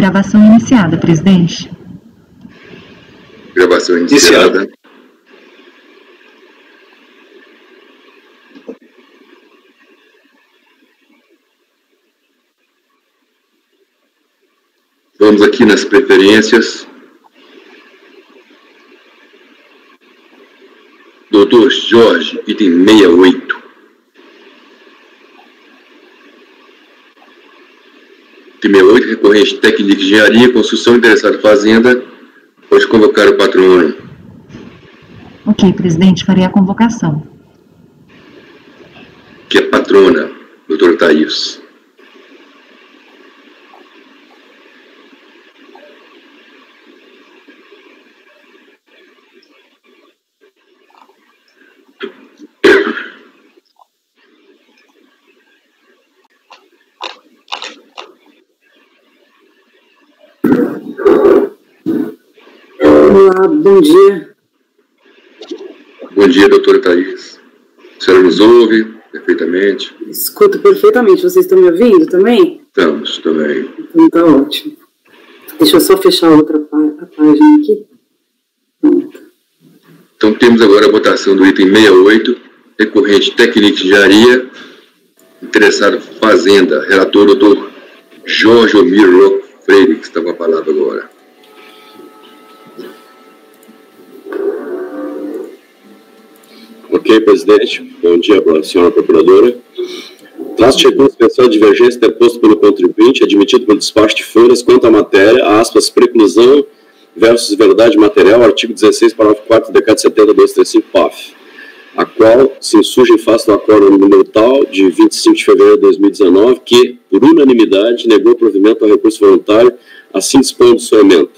Gravação iniciada, presidente. Gravação iniciada. Vamos aqui nas preferências. Doutor Jorge, item 68. Item 68, recorrente técnica de engenharia, construção, interessado em fazenda. Pode convocar o patrono. Ok, presidente, farei a convocação. Que é patrona, doutor Thaís. Olá, bom dia. Bom dia, doutora Thaís. A senhora nos ouve perfeitamente? Escuto perfeitamente. Vocês estão me ouvindo também? Estamos, também. Então tá ótimo. Deixa eu só fechar a outra página aqui. Pronto. Então temos agora a votação do item 68, recorrente técnica de engenharia, interessado fazenda, relator doutor Jorge Omiro Freire, que está com a palavra agora. Ok, presidente. Bom dia, senhora procuradora. Traço de recurso especial de divergência deposto pelo contribuinte, admitido pelo despacho de folhas quanto à matéria, aspas, preclusão versus verdade material, artigo 16, parágrafo 4 do decreto 70.235, PAF, a qual se insurge em face do acordo número tal, de 25 de fevereiro de 2019, que, por unanimidade, negou o provimento ao recurso voluntário, assim dispondo sua emenda.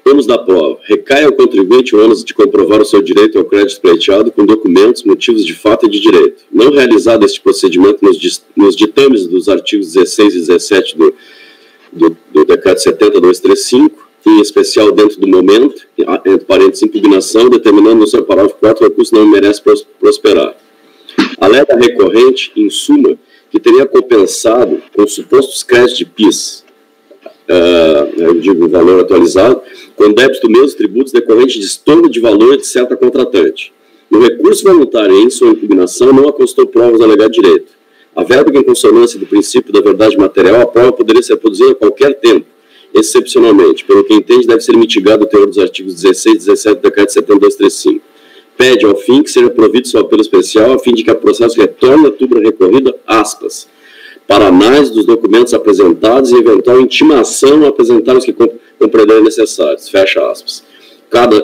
Termos da prova. Recai ao contribuinte o ônus de comprovar o seu direito ao crédito pleiteado com documentos, motivos de fato e de direito. Não realizado este procedimento nos ditames dos artigos 16 e 17 do decreto 70.235, em especial dentro do momento, entre parênteses, impugnação, determinando no seu parágrafo 4 o recurso não merece prosperar. Alega recorrente, em suma, que teria compensado com supostos créditos de PIS, eu digo valor atualizado, com débitos dos mesmos tributos decorrentes de estorno de valor de certa contratante. No recurso voluntário em sua impugnação não acostou provas do alegado direito. Havendo em consonância do princípio da verdade material, a prova poderia ser produzida a qualquer tempo, excepcionalmente. Pelo que entende, deve ser mitigado o teor dos artigos 16 e 17 do decreto 70.235. Pede, ao fim, que seja provido seu apelo especial, a fim de que o processo retorne à tubra recorrida, aspas, para análise dos documentos apresentados e eventual intimação a apresentar os que compreenderem necessários, fecha aspas.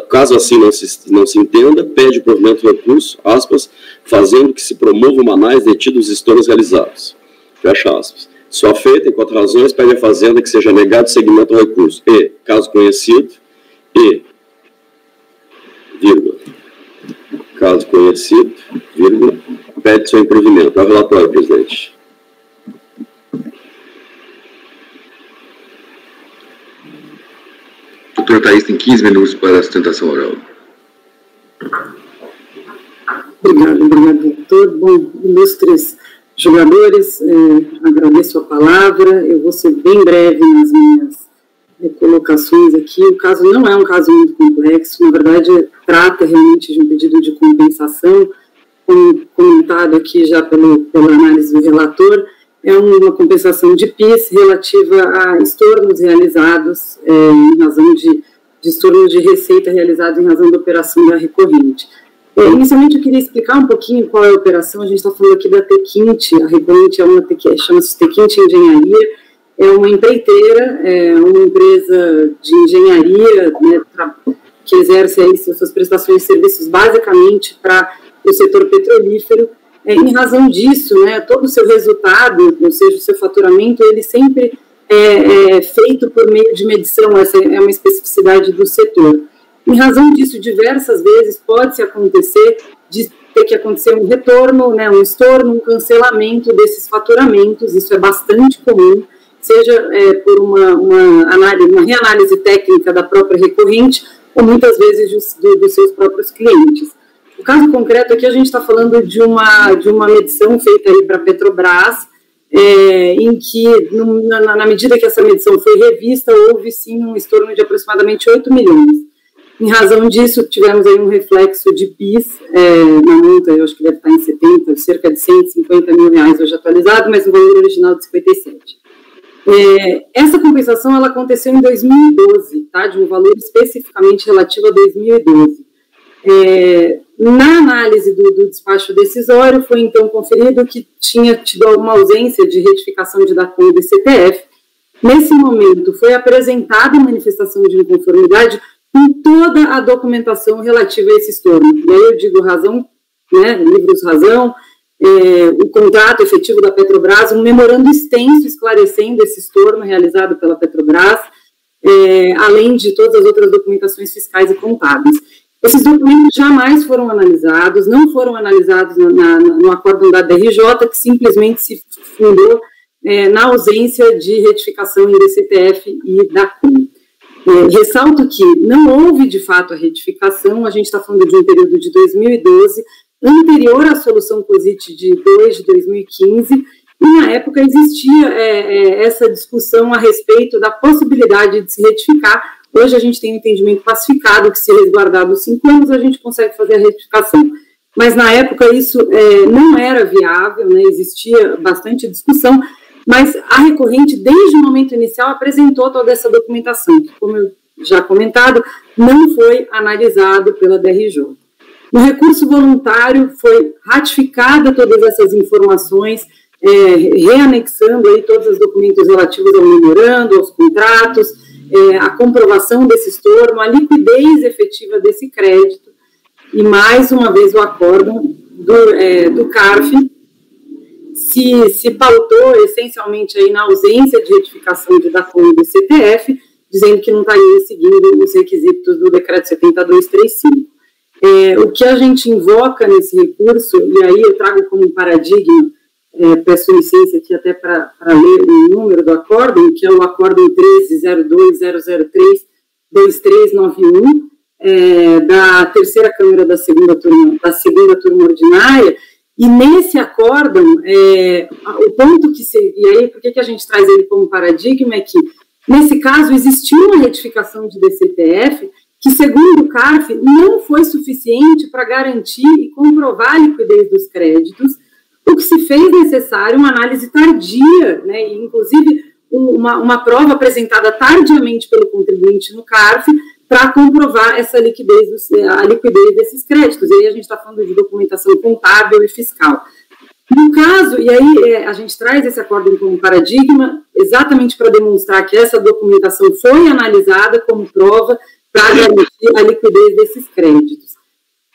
Caso assim não se entenda, pede o provimento do recurso, aspas, fazendo que se promova uma análise detida os estornos realizados, fecha aspas. Só feita, enquanto razões, pede à Fazenda que seja negado seguimento ao recurso e, caso conhecido, vírgula, caso conhecido, vírgula, pede seu improvimento. É o relatório, presidente. Doutor Thaís tem 15 minutos para a sustentação oral. Obrigado, doutor. Bom, ilustres jogadores, agradeço a palavra. Eu vou ser bem breve nas minhas colocações aqui. O caso não é um caso muito complexo, na verdade, trata realmente de um pedido de compensação, como comentado aqui já pela análise do relator. É uma compensação de PIS relativa a estornos realizados em razão de estornos de receita realizados em razão da operação da recorrente. Inicialmente, eu queria explicar um pouquinho qual é a operação. A gente está falando aqui da Tequinte. A recorrente é uma chama-se Tequinte Engenharia. É uma empreiteira, uma empresa de engenharia, né, que exerce aí suas prestações de serviços basicamente para o setor petrolífero. Em razão disso, né, todo o seu resultado, ou seja, o seu faturamento, ele sempre é feito por meio de medição. Essa é uma especificidade do setor. Em razão disso, diversas vezes pode-se acontecer de ter que acontecer um retorno, né, um estorno, um cancelamento desses faturamentos. Isso é bastante comum, seja por uma reanálise técnica da própria recorrente ou muitas vezes dos seus próprios clientes. O caso concreto aqui, a gente está falando de uma medição feita aí para a Petrobras, em que, na medida que essa medição foi revista, houve sim um estorno de aproximadamente 8 milhões. Em razão disso, tivemos aí um reflexo de PIS na multa, eu acho que deve estar em 70, cerca de 150 mil reais hoje atualizado, mas o valor original de 57. Essa compensação ela aconteceu em 2012, tá, de um valor especificamente relativo a 2012. Na análise do despacho decisório, foi então conferido que tinha tido alguma ausência de retificação de DACOM e DCTF. Nesse momento, foi apresentada a manifestação de inconformidade com toda a documentação relativa a esse estorno. E aí eu digo razão, né, livros razão, o contrato efetivo da Petrobras, um memorando extenso esclarecendo esse estorno realizado pela Petrobras, além de todas as outras documentações fiscais e contábeis. Esses documentos jamais foram analisados, não foram analisados no acórdão da DRJ, que simplesmente se fundou na ausência de retificação em DCTF e DACOM. Ressalto que não houve, de fato, a retificação, a gente está falando de um período de 2012, anterior à solução COSIT de 2 de 2015, e na época existia essa discussão a respeito da possibilidade de se retificar. Hoje a gente tem um entendimento pacificado que, se resguardado os 5 anos, a gente consegue fazer a retificação. Mas, na época, isso não era viável, né, existia bastante discussão, mas a recorrente, desde o momento inicial, apresentou toda essa documentação, que, como eu já comentado, não foi analisado pela DRJ. No recurso voluntário, foi ratificada todas essas informações, reanexando aí todos os documentos relativos ao memorando, aos contratos, a comprovação desse estorno, a liquidez efetiva desse crédito, e mais uma vez o acórdão do CARF se pautou essencialmente aí na ausência de retificação de DACOM e do CTF, dizendo que não estaria seguindo os requisitos do decreto 7235. O que a gente invoca nesse recurso, e aí eu trago como paradigma, peço licença aqui até para ler o número do acórdão, que é o acórdão 13.02003.2391, da terceira Câmara da segunda turma ordinária, e nesse acórdão, o ponto que e aí por que a gente traz ele como paradigma é que, nesse caso, existiu uma retificação de DCTF que, segundo o CARF, não foi suficiente para garantir e comprovar a liquidez dos créditos, o que se fez necessário uma análise tardia, né, e inclusive uma prova apresentada tardiamente pelo contribuinte no CARF para comprovar essa liquidez, a liquidez desses créditos. E aí a gente está falando de documentação contábil e fiscal. No caso, e aí a gente traz esse acórdão como paradigma exatamente para demonstrar que essa documentação foi analisada como prova para garantir a liquidez desses créditos.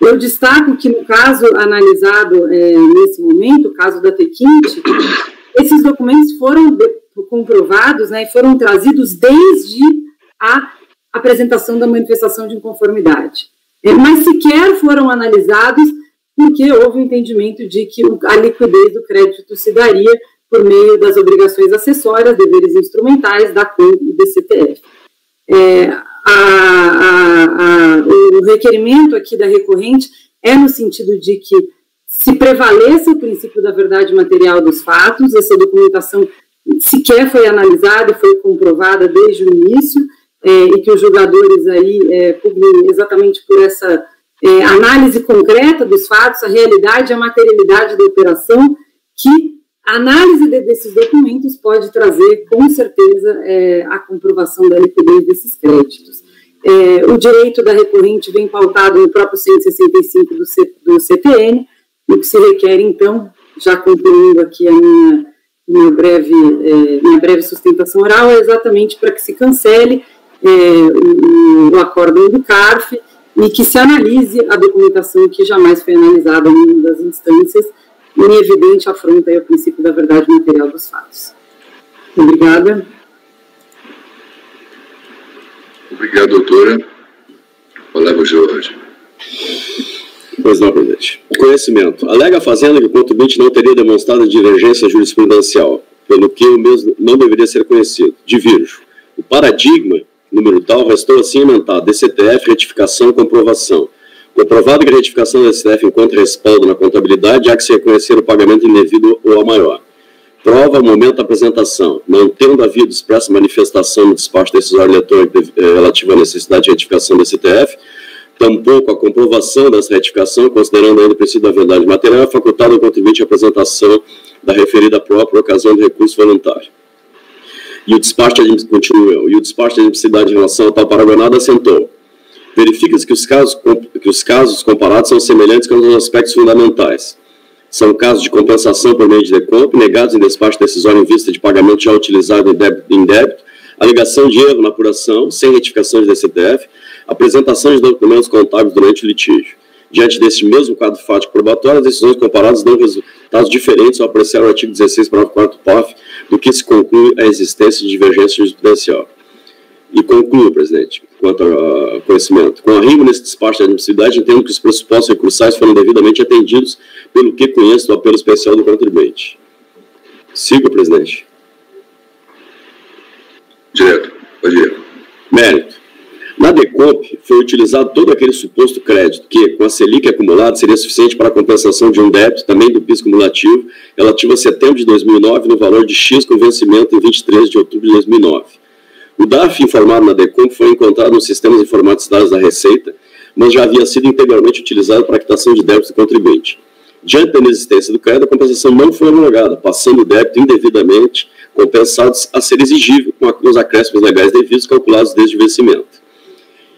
Eu destaco que, no caso analisado nesse momento, o caso da Tequinte, esses documentos foram comprovados, né, e foram trazidos desde a apresentação da manifestação de inconformidade. Mas sequer foram analisados porque houve o entendimento de que a liquidez do crédito se daria por meio das obrigações acessórias, deveres instrumentais, da COM e do CTF. O requerimento aqui da recorrente é no sentido de que se prevaleça o princípio da verdade material dos fatos, essa documentação sequer foi analisada e foi comprovada desde o início, e que os julgadores aí publiquem exatamente por essa análise concreta dos fatos, a realidade e a materialidade da operação, que a análise desses documentos pode trazer, com certeza, a comprovação da liquidez desses créditos. O direito da recorrente vem pautado no próprio 165 do CTN, o que se requer, então, já concluindo aqui a minha breve sustentação oral, é exatamente para que se cancele o acórdão do CARF e que se analise a documentação que jamais foi analisada em nenhuma das instâncias, em evidente afronta ao princípio da verdade material dos fatos. Obrigada. Obrigado, doutora. Palavra, Jorge. Pois não, presidente. Conhecimento. Alega a Fazenda que o contribuinte não teria demonstrado divergência jurisprudencial, pelo que o mesmo não deveria ser conhecido. Divirjo. O paradigma, número tal, restou assim emendado. DCTF, retificação, comprovação. Comprovado que a retificação da DCTF encontra respaldo na contabilidade, há que se reconhecer o pagamento indevido ou a maior. Prova, momento da apresentação. Não tendo havido expressa manifestação no despacho decisório eletrônico relativo à necessidade de retificação da CTF, tampouco a comprovação dessa retificação, considerando ainda o princípio da verdade material, é facultado ao contribuinte a apresentação da referida prova por ocasião do recurso voluntário. E o despacho de admissibilidade em relação ao tal paragonado assentou. Verifica-se que os casos comparados são semelhantes com os aspectos fundamentais. São casos de compensação por meio de decomp, negados em despacho decisório em vista de pagamento já utilizado em débito, alegação de erro na apuração, sem retificação de DCTF, apresentação de documentos contábeis durante o litígio. Diante deste mesmo quadro fático probatório, as decisões comparadas dão resultados diferentes ao apreciar o artigo 16, parágrafo 4º PAF, do que se conclui a existência de divergência jurisprudencial. E concluo, presidente, quanto ao conhecimento. Com arrimo nesse despacho de admissibilidade, entendo que os pressupostos recursais foram devidamente atendidos, pelo que conheço do apelo especial do contribuinte. Siga, presidente. Direto, pode ir. Mérito. Na Decomp, foi utilizado todo aquele suposto crédito que, com a Selic acumulada, seria suficiente para a compensação de um débito, também do PIS cumulativo, relativo a setembro de 2009, no valor de X, com vencimento em 23 de outubro de 2009. O DARF informado na Decomp foi encontrado nos sistemas informatizados da Receita, mas já havia sido integralmente utilizado para a quitação de débitos do contribuinte. Diante da inexistência do crédito, a compensação não foi homologada, passando o débito indevidamente compensado a ser exigível com os acréscimos legais devidos calculados desde o vencimento.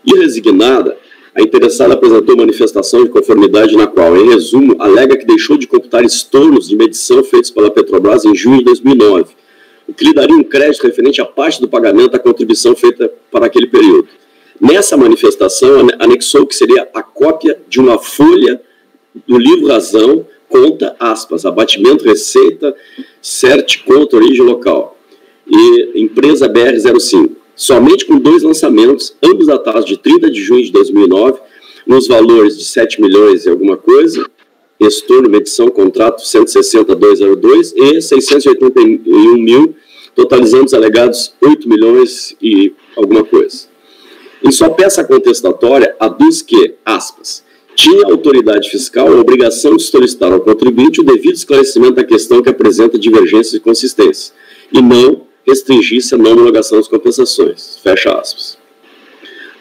E resignada, a interessada apresentou manifestação de conformidade na qual, em resumo, alega que deixou de computar estornos de medição feitos pela Petrobras em junho de 2009, o que lhe daria um crédito referente à parte do pagamento da contribuição feita para aquele período. Nessa manifestação, anexou que seria a cópia de uma folha do livro Razão, conta, aspas, abatimento, receita, cert, conta, origem local, e empresa BR-05. Somente com 2 lançamentos, ambos datados de 30 de junho de 2009, nos valores de 7 milhões e alguma coisa, estorno, medição, contrato 160.202 e 681 mil, totalizando os alegados 8 milhões e alguma coisa. Em sua peça contestatória, aduz que, aspas, tinha a autoridade fiscal a obrigação de solicitar ao contribuinte o devido esclarecimento da questão que apresenta divergências e consistências, e não restringisse a não homologação das compensações. Fecha aspas.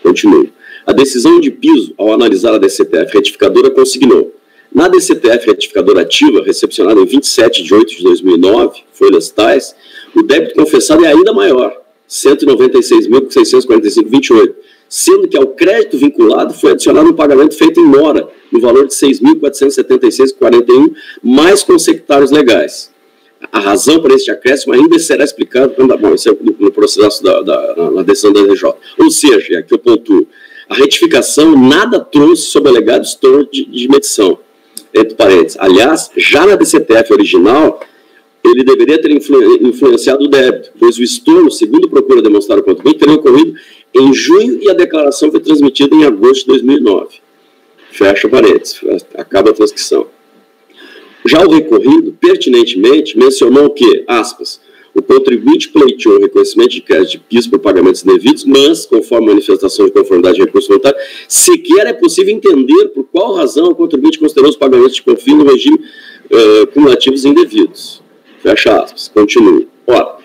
Continuo. A decisão de piso, ao analisar a DCTF retificadora, consignou. Na DCTF retificadora ativa, recepcionada em 27 de 8 de 2009, folhas tais, o débito confessado é ainda maior, 196.645,28, sendo que ao crédito vinculado foi adicionado um pagamento feito em mora, no valor de 6.476,41, mais consectários legais. A razão para este acréscimo ainda será explicada no processo na decisão da RJ. Ou seja, aqui eu pontuo, a retificação nada trouxe sobre o alegado estorno de medição, entre parênteses. Aliás, já na DCTF original, ele deveria ter influenciado o débito, pois o estorno, segundo procura demonstrar o contribuinte, teria ocorrido em junho e a declaração foi transmitida em agosto de 2009. Fecha parênteses, acaba a transcrição. Já o recorrido, pertinentemente, mencionou que, aspas, o contribuinte pleiteou o reconhecimento de crédito de PIS por pagamentos indevidos, mas, conforme a manifestação de conformidade de recurso voluntário, sequer é possível entender por qual razão o contribuinte considerou os pagamentos de confio no regime cumulativos indevidos. Fecha aspas. Continue. Ora,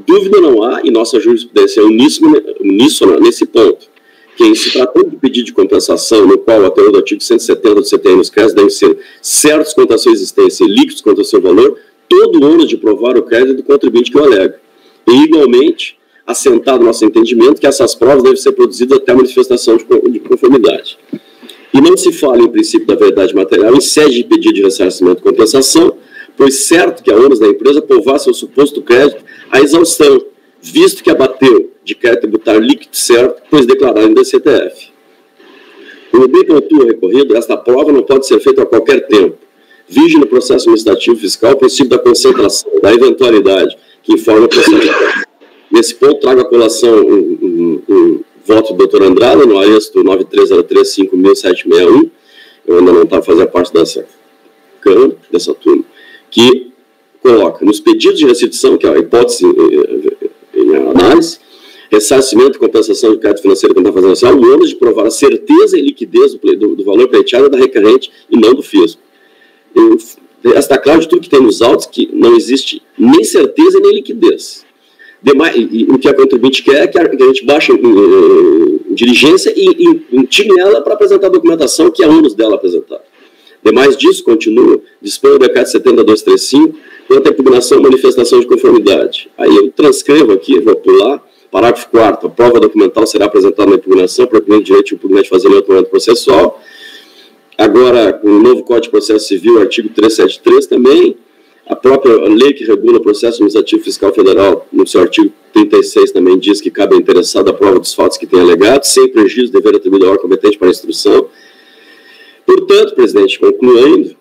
dúvida não há, e nossa jurisprudência é uníssona nesse ponto, que em se tratando de pedido de compensação, no qual a teoria do artigo 170 do CTN nos créditos devem ser certos quanto à sua existência e líquidos quanto ao seu valor, todo o ônus de provar o crédito do contribuinte que o alega. E, igualmente, assentado nosso entendimento que essas provas devem ser produzidas até a manifestação de conformidade. E não se fala em princípio da verdade material em sede de pedido de ressarcimento e compensação, pois certo que a ônus da empresa provasse o suposto crédito à exaustão, visto que abateu de crédito tributário líquido certo, pois declarado em DCTF. Como bem pontua o recorrido, esta prova não pode ser feita a qualquer tempo. Vige no processo administrativo fiscal o princípio da concentração, da eventualidade, que informa o processo. Nesse ponto, trago a colação um voto do Dr. Andrada, no aresto 9303500761, eu ainda não estava fazendo parte dessa turma, que coloca nos pedidos de restituição, que é a hipótese em análise, ressarcimento e compensação de crédito financeiro quando está fazendo assim, o ônus de provar a certeza e liquidez do valor pleiteado da recorrente e não do fisco. Está claro de tudo que tem nos autos que não existe nem certeza nem liquidez. E o que a contribuinte quer é que a gente baixe em diligência e intigue ela para apresentar a documentação que é ônus dela apresentar. Demais disso, continua, dispõe o decreto 70.235, quanto à impugnação e manifestação de conformidade. Aí eu transcrevo aqui, vou pular, parágrafo 4º, a prova documental será apresentada na impugnação para o direito de impugnante fazer o automento processual. Agora, o novo Código de Processo Civil, artigo 373 também, a própria lei que regula o processo administrativo fiscal federal, no seu artigo 36, também diz que cabe ao interessado a prova dos fatos que tem alegado, sem prejuízo dever atribuído ao órgão competente para a instrução. Portanto, presidente, concluindo,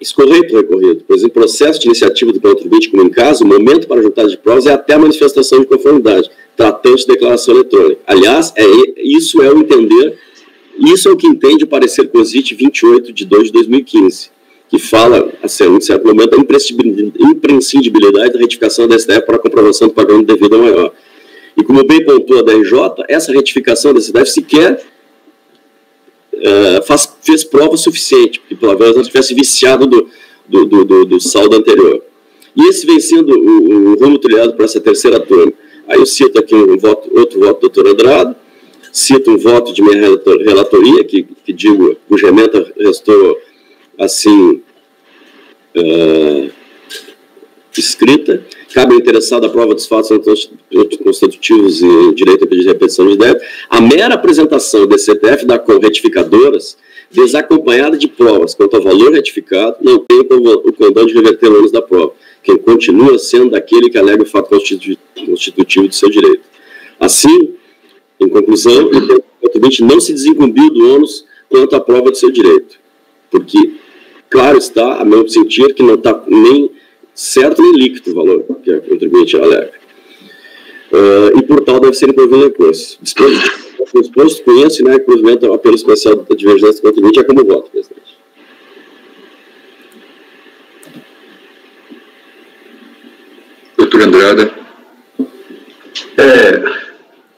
escorreito recorrido, pois em processo de iniciativa do contribuinte, como em caso, o momento para a juntada de provas é até a manifestação de conformidade, tratando de declaração eletrônica. Aliás, isso é o entender, isso é o que entende o parecer COSIT 28 de 2 de 2015, que fala, assim, em certo momento, da imprescindibilidade da retificação da STF para a comprovação do pagamento devido ao maior. E como bem pontua a DRJ, essa retificação da STF sequer fez prova suficiente, porque pela vez ela tivesse viciado do saldo anterior. E esse vem sendo o rumo trilhado para essa terceira turma. Aí eu cito aqui outro voto do doutor Andrade, cito um voto de minha relatoria, que digo, cuja ementa restou assim, escrita, cabe ao interessado a prova dos fatos constitutivos e direito a pedir de repetição de débito, a mera apresentação desse CPF da com retificadoras, desacompanhada de provas quanto ao valor retificado, não tem o condão de reverter o ônus da prova, quem continua sendo aquele que alega o fato constitutivo do seu direito. Assim, em conclusão, o contribuinte não se desincumbiu do ônus quanto à prova do seu direito, porque, claro está, a meu sentir, que não está nem certo nem líquido o valor que a contribuinte alega. E, por tal, deve ser improvido recurso. Disposto com isso, né, cruzamento ao apelo especial da divergência do contribuinte é como voto, presidente. Doutor Andrade.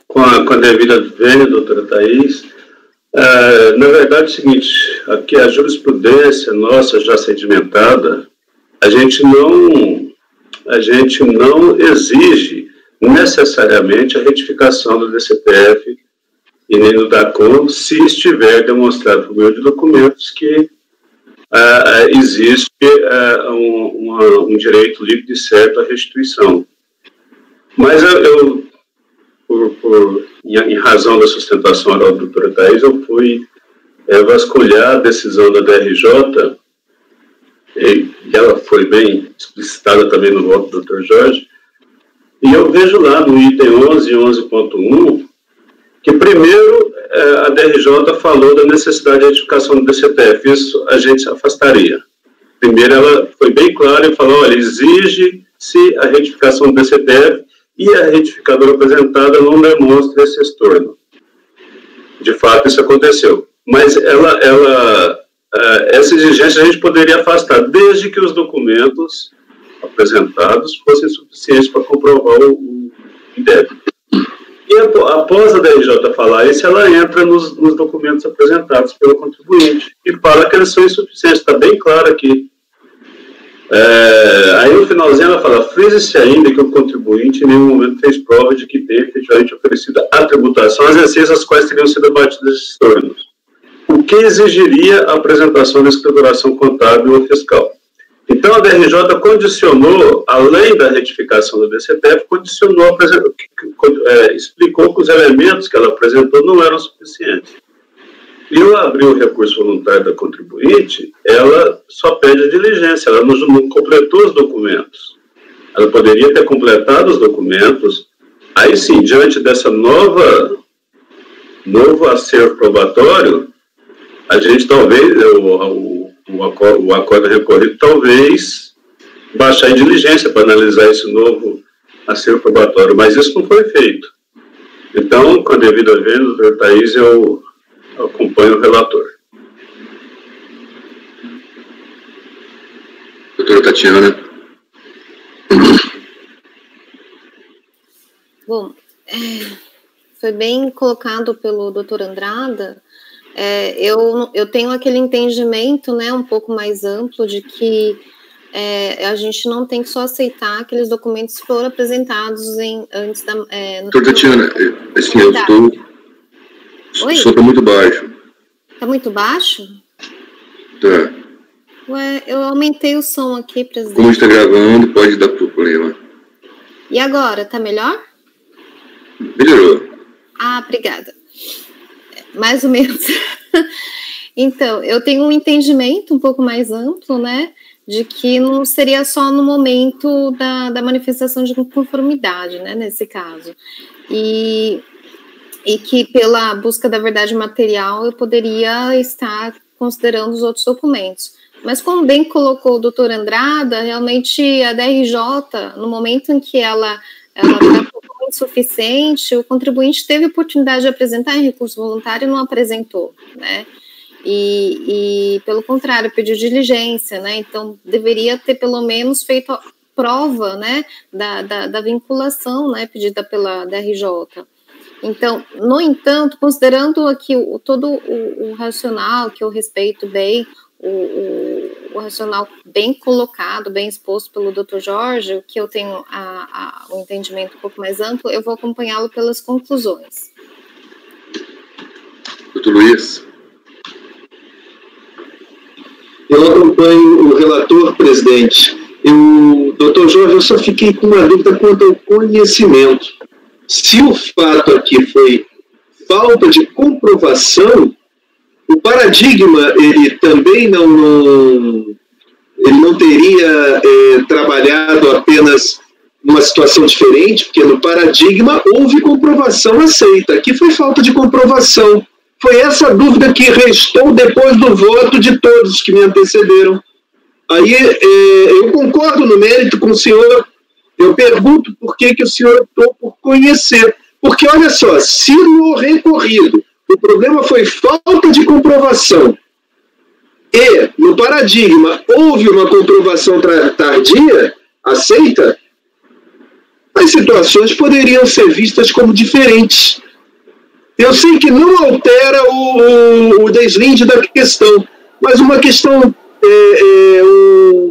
Com a devida vênia, doutora Thaís, na verdade é o seguinte, aqui a jurisprudência nossa já sedimentada, a gente não exige necessariamente a retificação do DCPF e nem do DACOM, se estiver demonstrado por meio de documentos que existe um direito livre e certo à restituição. Mas em razão da sustentação oral da doutora Thaís, eu fui vasculhar a decisão da DRJ, e ela foi bem explicitada também no voto do Dr. Jorge, e eu vejo lá no item 11 e 11.1, que primeiro a DRJ falou da necessidade de retificação do DCPF, isso a gente se afastaria. Primeiro ela foi bem clara e falou, olha, exige-se a retificação do DCPF e a retificadora apresentada não demonstra esse estorno. De fato, isso aconteceu. Mas essa exigência a gente poderia afastar, desde que os documentos apresentados fossem suficientes para comprovar o débito. E após a DRJ falar isso, ela entra nos documentos apresentados pelo contribuinte e fala que eles são insuficientes, está bem claro aqui. Aí no finalzinho ela fala, frise-se ainda que o contribuinte em nenhum momento fez prova de que tem efetivamente oferecido a tributação as receitas as quais teriam sido abatidas esses estornos, o que exigiria a apresentação da escrituração contábil ou fiscal. Então a DRJ condicionou, além da retificação do DCPF, explicou que os elementos que ela apresentou não eram suficientes. E ao abrir o recurso voluntário da contribuinte, ela só pede a diligência, ela não completou os documentos. Ela poderia ter completado os documentos, aí sim, diante dessa novo acervo probatório, a gente talvez, o acordo recorrido, talvez baixar em diligência para analisar esse novo acervo probatório, mas isso não foi feito. Então, com a devida vênia, doutor Thaís, eu acompanho o relator. Doutora Tatiana. Bom, foi bem colocado pelo doutor Andrada. Eu tenho aquele entendimento, né, um pouco mais amplo de que a gente não tem que só aceitar aqueles documentos que foram apresentados antes da... Doutora Tatiana, assim, eu estou... O som está muito baixo. Está muito baixo? Tá. Ué, eu aumentei o som aqui, presidente. Como está gravando, pode dar problema. E agora, tá melhor? Melhorou. Ah, obrigada. Mais ou menos. Então, eu tenho um entendimento um pouco mais amplo, né, de que não seria só no momento da manifestação de conformidade, né, nesse caso. E que pela busca da verdade material eu poderia estar considerando os outros documentos. Mas como bem colocou o doutor Andrada, realmente a DRJ, no momento em que ela tratou como insuficiente, o contribuinte teve a oportunidade de apresentar em recurso voluntário e não apresentou, né? E pelo contrário, pediu diligência, né? Então, deveria ter pelo menos feito a prova, né, da vinculação, né, pedida pela DRJ. Então, no entanto, considerando aqui todo o racional, que eu respeito bem, o racional bem colocado, bem exposto pelo Dr. Jorge, que eu tenho um entendimento um pouco mais amplo, eu vou acompanhá-lo pelas conclusões. Dr. Luiz. Eu acompanho o relator, presidente. Dr. Jorge, eu só fiquei com uma dúvida quanto ao conhecimento. Se o fato aqui foi falta de comprovação, o paradigma, ele também não teria trabalhado apenas numa situação diferente, porque no paradigma houve comprovação aceita. Aqui foi falta de comprovação. Foi essa dúvida que restou depois do voto de todos que me antecederam. Aí eu concordo no mérito com o senhor. Eu pergunto por que o senhor optou por conhecer. Porque, olha só, se no recorrido o problema foi falta de comprovação e no paradigma houve uma comprovação tardia, aceita, as situações poderiam ser vistas como diferentes. Eu sei que não altera o deslinde da questão, mas uma questão,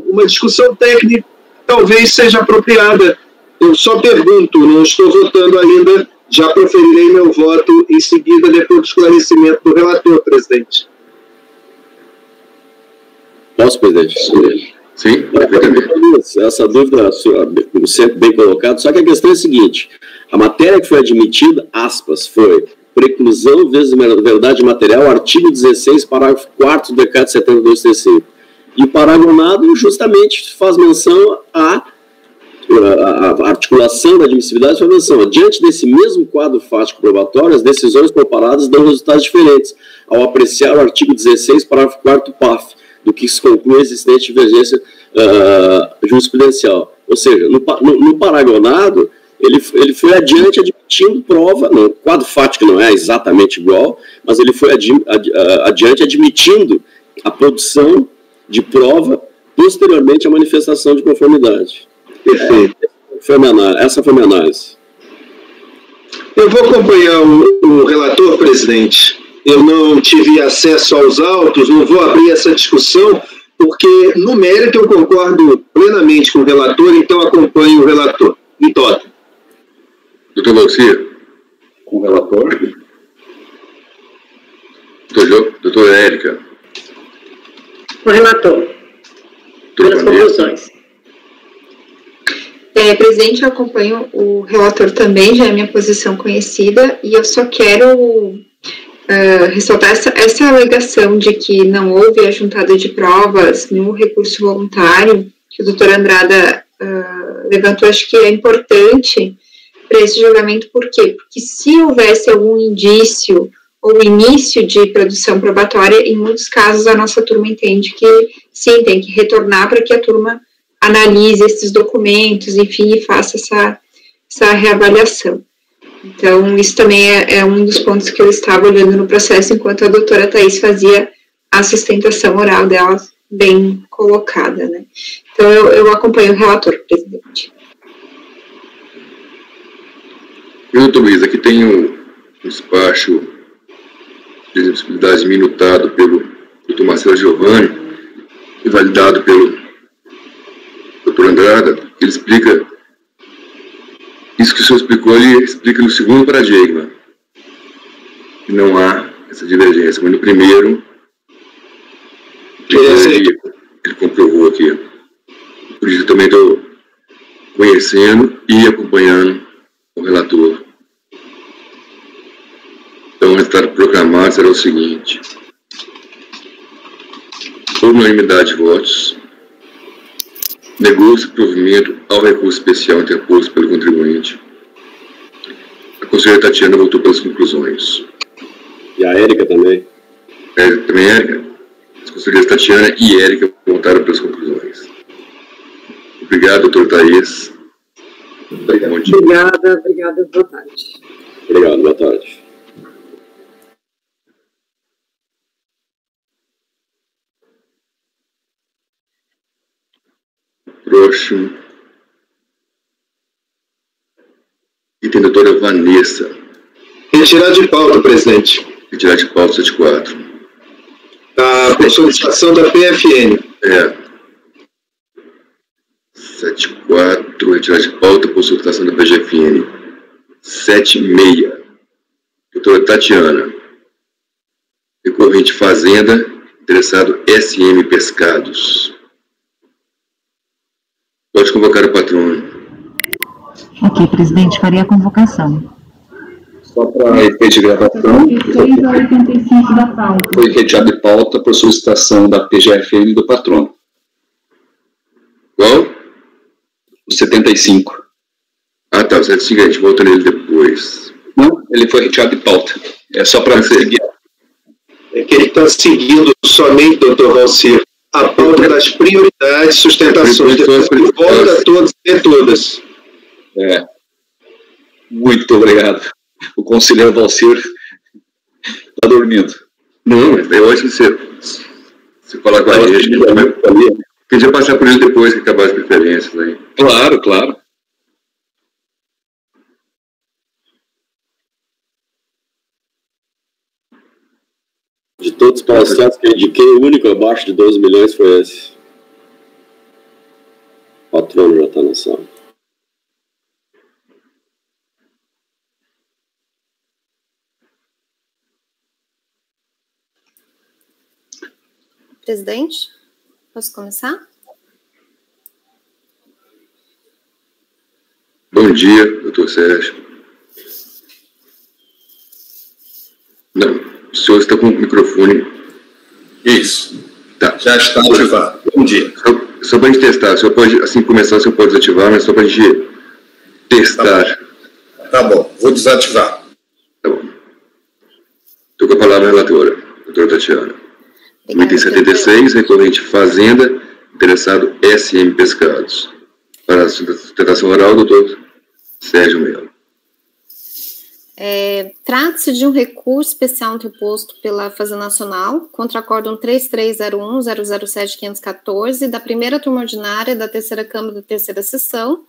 uma discussão técnica talvez seja apropriada. Eu só pergunto, não estou votando ainda, já proferirei meu voto em seguida, depois do esclarecimento do relator, presidente. Posso, presidente? Sim, essa dúvida sempre bem colocada, só que a questão é a seguinte: a matéria que foi admitida, aspas, foi preclusão vezes verdade material, artigo 16, parágrafo 4º do decreto 7235. E o paragonado justamente faz menção a articulação da admissibilidade faz menção. Diante desse mesmo quadro fático probatório, as decisões comparadas dão resultados diferentes, ao apreciar o artigo 16, parágrafo 4º do PAF, do que se conclui a existente divergência jurisprudencial. Ou seja, no paragonado, ele foi adiante admitindo prova, o quadro fático não é exatamente igual, mas ele foi adiante admitindo a produção de prova posteriormente à manifestação de conformidade. Perfeito. Essa foi a minha análise. Eu vou acompanhar o relator, presidente. Eu não tive acesso aos autos, não vou abrir essa discussão, porque no mérito eu concordo plenamente com o relator, então acompanho o relator. Em toto. Doutor Valcir? Com o relator. Doutora Érica? O relator. Pelas conclusões. Presidente, eu acompanho o relator também, já é minha posição conhecida, e eu só quero ressaltar essa alegação de que não houve a juntada de provas no recurso voluntário, que o doutor Andrada levantou. Acho que é importante para esse julgamento. Por quê? Porque se houvesse algum indício ou início de produção probatória, em muitos casos a nossa turma entende que sim, tem que retornar para que a turma analise esses documentos, enfim, e faça essa reavaliação. Então, isso também é um dos pontos que eu estava olhando no processo, enquanto a doutora Thaís fazia a sustentação oral dela bem colocada, né? Então, eu acompanho o relator, presidente. Doutor Luiz, aqui tem um despacho de exigibilidade minutado pelo doutor Marcelo Giovanni e validado pelo agrada, ele explica isso que o senhor explicou, ele explica no segundo paradigma, que não há essa divergência, mas no primeiro, ele comprovou aqui. Por isso eu também estou conhecendo e acompanhando o relator. Então, o resultado proclamado será o seguinte: por unanimidade de votos, negou-se o provimento ao recurso especial interposto pelo contribuinte. A conselheira Tatiana votou pelas conclusões. E a Érica também? Também Érica? As conselheiras Tatiana e Érica votaram pelas conclusões. Obrigado, doutor Thaís. Obrigada, boa tarde. Obrigado, boa tarde. Próximo. Item da doutora Vanessa. Retirar de pauta, presidente. Retirar de pauta 74. A solicitação da PFN. 74, retirar de pauta por solicitação da PGFN. 76. Doutora Tatiana. Recorrente Fazenda, interessado SM Pescados. Pode convocar o patrono. Ok, presidente, faria a convocação. Só para efeito de gravação, 6 a 85 da pauta. foi retirado de pauta por solicitação da PGFN do patrono. Qual? O 75. Ah, tá, o 75, a gente volta nele depois. Não, ele foi retirado de pauta. É só para seguir. É que ele está seguindo somente, doutor Valcir, a pauta das prioridades, sustentações, depois volta a todas e todas. Muito obrigado. O conselheiro Valcir está dormindo. Não, eu acho que você falar com a gente, podia passar por ele depois que acabar as preferências aí. Claro, claro. De todos os palestrantes que eu indiquei, o único abaixo de 12 milhões foi esse. O patrono já está na sala. Presidente, posso começar? Bom dia, doutor Sérgio. Não, o senhor está com o microfone. Isso. Tá. Já está ativado. Bom dia. Só para a gente testar, o senhor pode, assim que começar, o senhor pode desativar, mas só para a gente testar. Tá bom, vou desativar. Tá bom. Estou com a palavra relatora, doutora Tatiana. O item 76, recorrente Fazenda, interessado SM Pescados. Para a sustentação oral, doutor Sérgio Melo. Trata-se de um recurso especial interposto pela Fazenda Nacional contra acórdão 3301-007-514 da primeira turma ordinária da terceira Câmara da terceira sessão,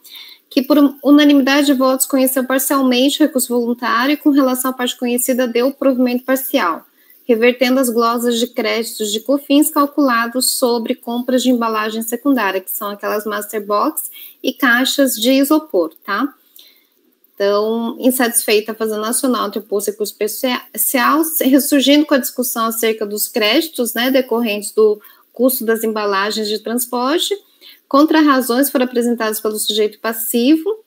que por unanimidade de votos conheceu parcialmente o recurso voluntário e com relação à parte conhecida deu provimento parcial, revertendo as glosas de créditos de COFINS calculados sobre compras de embalagem secundária, que são aquelas Master Box e caixas de isopor, tá? Então, insatisfeita a Fazenda Nacional interpôs recurso especial, ressurgindo com a discussão acerca dos créditos, né, decorrentes do custo das embalagens de transporte. Contra-razões foram apresentadas pelo sujeito passivo,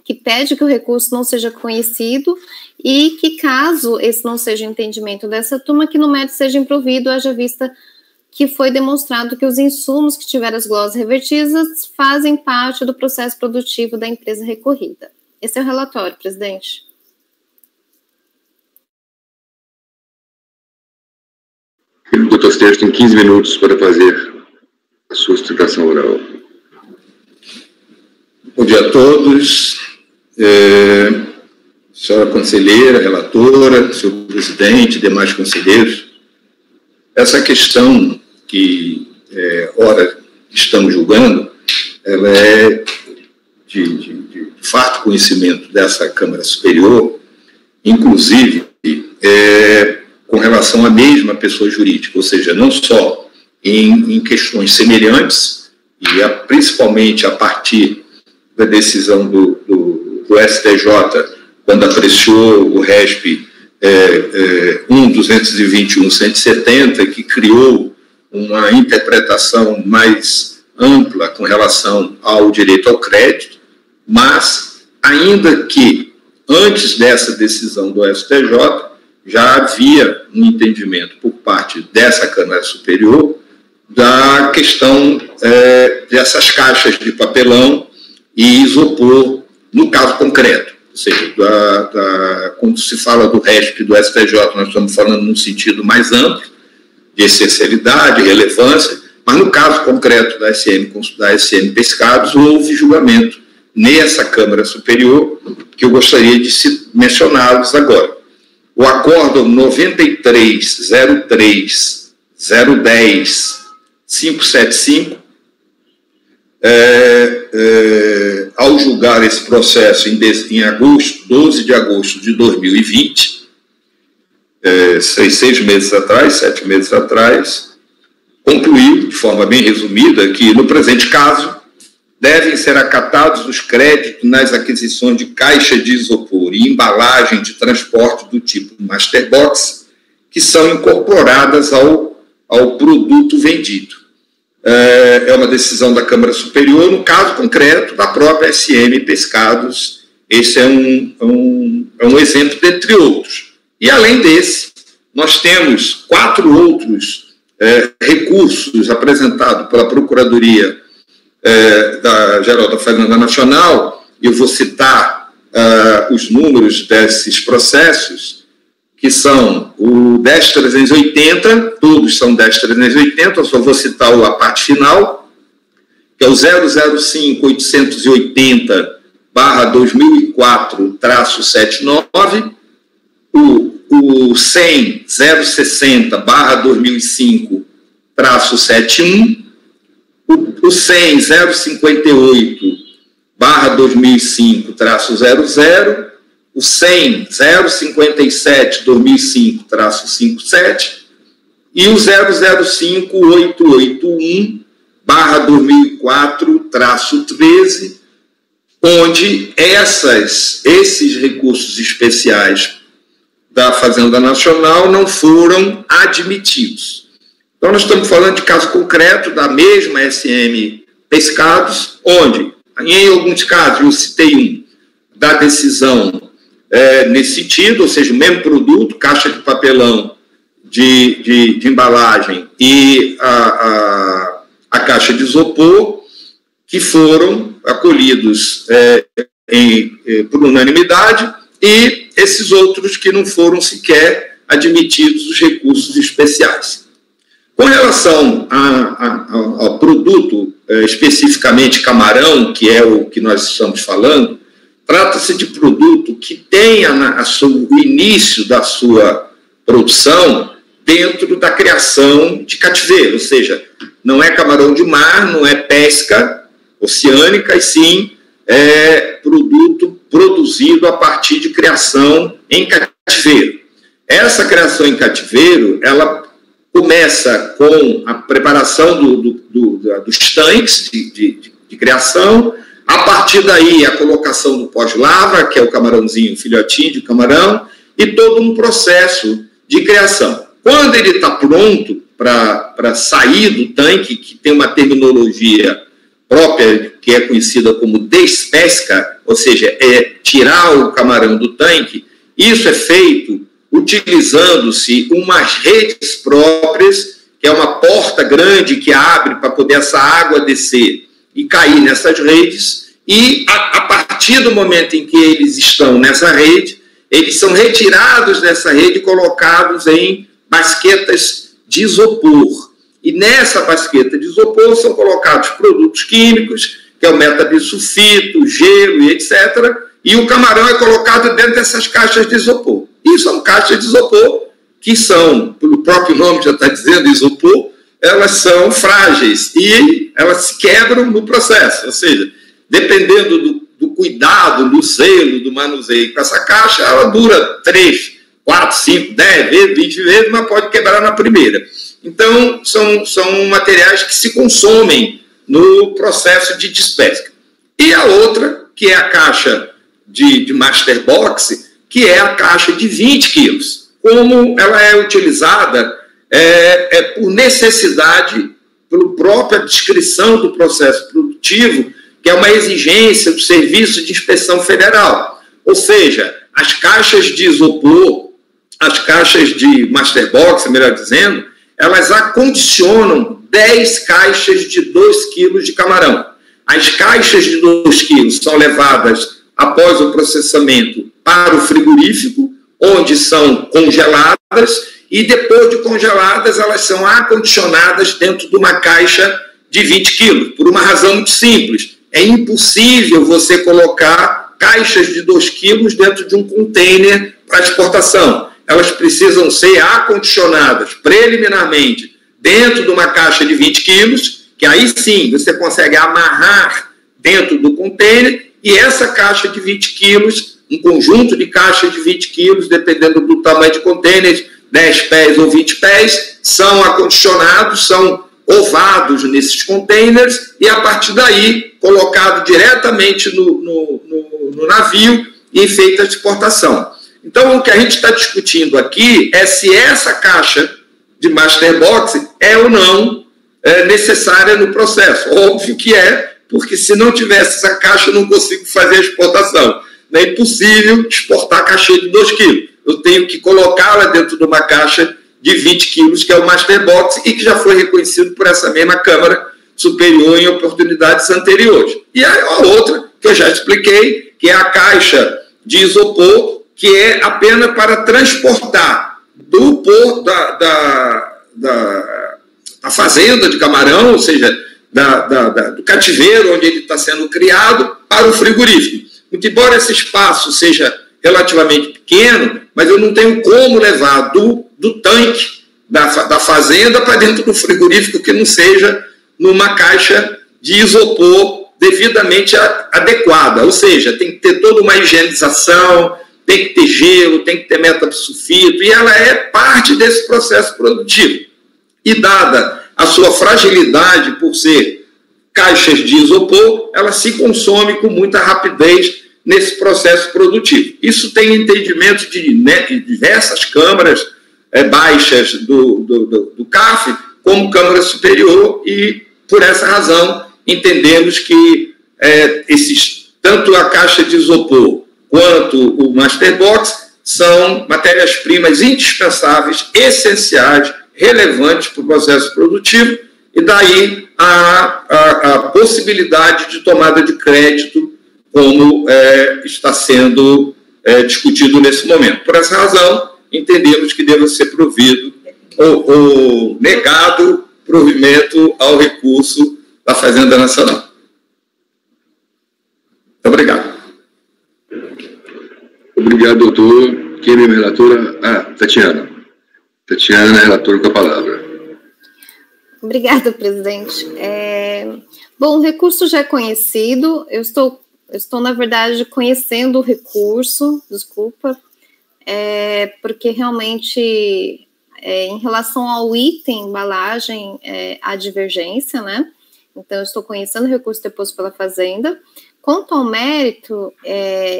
que pede que o recurso não seja conhecido e que, caso esse não seja o entendimento dessa turma, que no mérito seja improvido, haja vista que foi demonstrado que os insumos que tiveram as glosas revertidas fazem parte do processo produtivo da empresa recorrida. Esse é o relatório, presidente. O doutor Sérgio tem 15 minutos para fazer a sua sustentação oral. Bom dia a todos. Senhora conselheira, relatora, senhor presidente, demais conselheiros. Essa questão que, ora, estamos julgando, ela é de farto conhecimento dessa Câmara Superior, inclusive com relação à mesma pessoa jurídica, ou seja, não só em questões semelhantes e principalmente a partir da decisão do STJ, quando apreciou o RESP 1.221.170, que criou uma interpretação mais ampla com relação ao direito ao crédito, mas, ainda que antes dessa decisão do STJ, já havia um entendimento por parte dessa Câmara Superior da questão dessas caixas de papelão e isopor no caso concreto. Ou seja, quando se fala do RESP do STJ, nós estamos falando num sentido mais amplo, de essencialidade, relevância, mas no caso concreto da SM Pescados, houve julgamento nessa Câmara Superior, que eu gostaria de mencioná-los agora. O Acórdão 93.03.010.575, ao julgar esse processo em agosto, 12 de agosto de 2020, 7 meses atrás, concluiu, de forma bem resumida, que, no presente caso, devem ser acatados os créditos nas aquisições de caixa de isopor e embalagem de transporte do tipo Masterbox, que são incorporadas ao produto vendido. É uma decisão da Câmara Superior, no caso concreto da própria SM Pescados. Esse é um exemplo, dentre outros. E, além desse, nós temos 4 outros recursos apresentados pela Procuradoria Geral da Fazenda Nacional. Eu vou citar os números desses processos, que são o 10.380, todos são 10.380, eu só vou citar a parte final, que é o 005.880/2004-79, o 100.060/2005-71, o 100.058/2005-00, o 100.057/2005-57 e o 005.881/2004-13, onde esses recursos especiais da Fazenda Nacional não foram admitidos. Então, nós estamos falando de caso concreto da mesma SM Pescados, onde, em alguns casos, eu citei da decisão nesse sentido, ou seja, o mesmo produto, caixa de papelão de embalagem e a caixa de isopor, que foram acolhidos por unanimidade, e esses outros que não foram sequer admitidos os recursos especiais. Com relação ao produto, especificamente camarão, que é o que nós estamos falando, trata-se de produto que tenha o início da sua produção dentro da criação de cativeiro, ou seja, não é camarão de mar, não é pesca oceânica, e sim é produto produzido a partir de criação em cativeiro. Essa criação em cativeiro, ela começa com a preparação dos tanques de criação. A partir daí, a colocação do pós-lavra, que é o camarãozinho, filhotinho de camarão, e todo um processo de criação. Quando ele está pronto para sair do tanque, que tem uma terminologia própria, que é conhecida como despesca, ou seja, é tirar o camarão do tanque, isso é feito utilizando-se umas redes próprias, que é uma porta grande que abre para poder essa água descer e cair nessas redes, e a partir do momento em que eles estão nessa rede, eles são retirados dessa rede e colocados em basquetas de isopor. E nessa basqueta de isopor são colocados produtos químicos, que é o metabisulfito, gelo e etc., e o camarão é colocado dentro dessas caixas de isopor. E são caixas de isopor que são, pelo próprio nome já está dizendo, isopor, elas são frágeis e elas se quebram no processo. Ou seja, dependendo do cuidado, do zelo, do manuseio com essa caixa, ela dura 3, 4, 5, 10 vezes, 20 vezes, mas pode quebrar na primeira. Então, são materiais que se consomem no processo de despesca. E a outra, que é a caixa de Master Box, que é a caixa de 20 quilos. Como ela é utilizada por necessidade, pela própria descrição do processo produtivo, que é uma exigência do Serviço de Inspeção Federal. Ou seja, as caixas de isopor, as caixas de Master Box, melhor dizendo, elas acondicionam 10 caixas de 2 quilos de camarão. As caixas de 2 quilos são levadas após o processamento para o frigorífico, onde são congeladas, e depois de congeladas, elas são acondicionadas dentro de uma caixa de 20 quilos, por uma razão muito simples. É impossível você colocar caixas de 2 quilos dentro de um container para exportação. Elas precisam ser acondicionadas preliminarmente dentro de uma caixa de 20 quilos, que aí sim você consegue amarrar dentro do container, e essa caixa de 20 quilos, um conjunto de caixas de 20 quilos, dependendo do tamanho de container, 10 pés ou 20 pés, são acondicionados, são ovados nesses containers, e a partir daí, colocado diretamente no navio e feita a exportação. Então, o que a gente está discutindo aqui é se essa caixa de Master Box é ou não necessária no processo. Óbvio que é, porque se não tivesse essa caixa, eu não consigo fazer a exportação. Não é impossível exportar caixinha de 2 quilos. Eu tenho que colocá-la dentro de uma caixa de 20 quilos, que é o Master Box, e que já foi reconhecido por essa mesma Câmara Superior em oportunidades anteriores. E a outra, que eu já expliquei, que é a caixa de isopor, que é apenas para transportar do porto da fazenda de camarão, ou seja, do cativeiro onde ele está sendo criado, para o frigorífico. Muito embora esse espaço seja relativamente pequeno, mas eu não tenho como levar do tanque da fazenda para dentro do frigorífico que não seja numa caixa de isopor devidamente adequada. Ou seja, tem que ter toda uma higienização, tem que ter gelo, tem que ter metasulfito, e ela é parte desse processo produtivo. E dada a sua fragilidade por ser caixas de isopor, ela se consome com muita rapidez nesse processo produtivo. Isso tem entendimento de diversas câmaras baixas do CAF, como Câmara Superior, e por essa razão entendemos que tanto a caixa de isopor quanto o Master Box são matérias-primas indispensáveis, essenciais, relevantes para o processo produtivo, e daí a possibilidade de tomada de crédito, como está sendo discutido nesse momento. Por essa razão, entendemos que deve ser provido ou negado provimento ao recurso da Fazenda Nacional. Muito obrigado. Obrigado, doutor. Quem é minha relatora? Tatiana. Tatiana, relatora, com a palavra. Obrigada, presidente. Bom, o recurso já é conhecido. Eu estou, na verdade, conhecendo o recurso, desculpa, porque realmente, em relação ao item embalagem, há divergência, né? Então, eu estou conhecendo o recurso deposto pela Fazenda. Quanto ao mérito,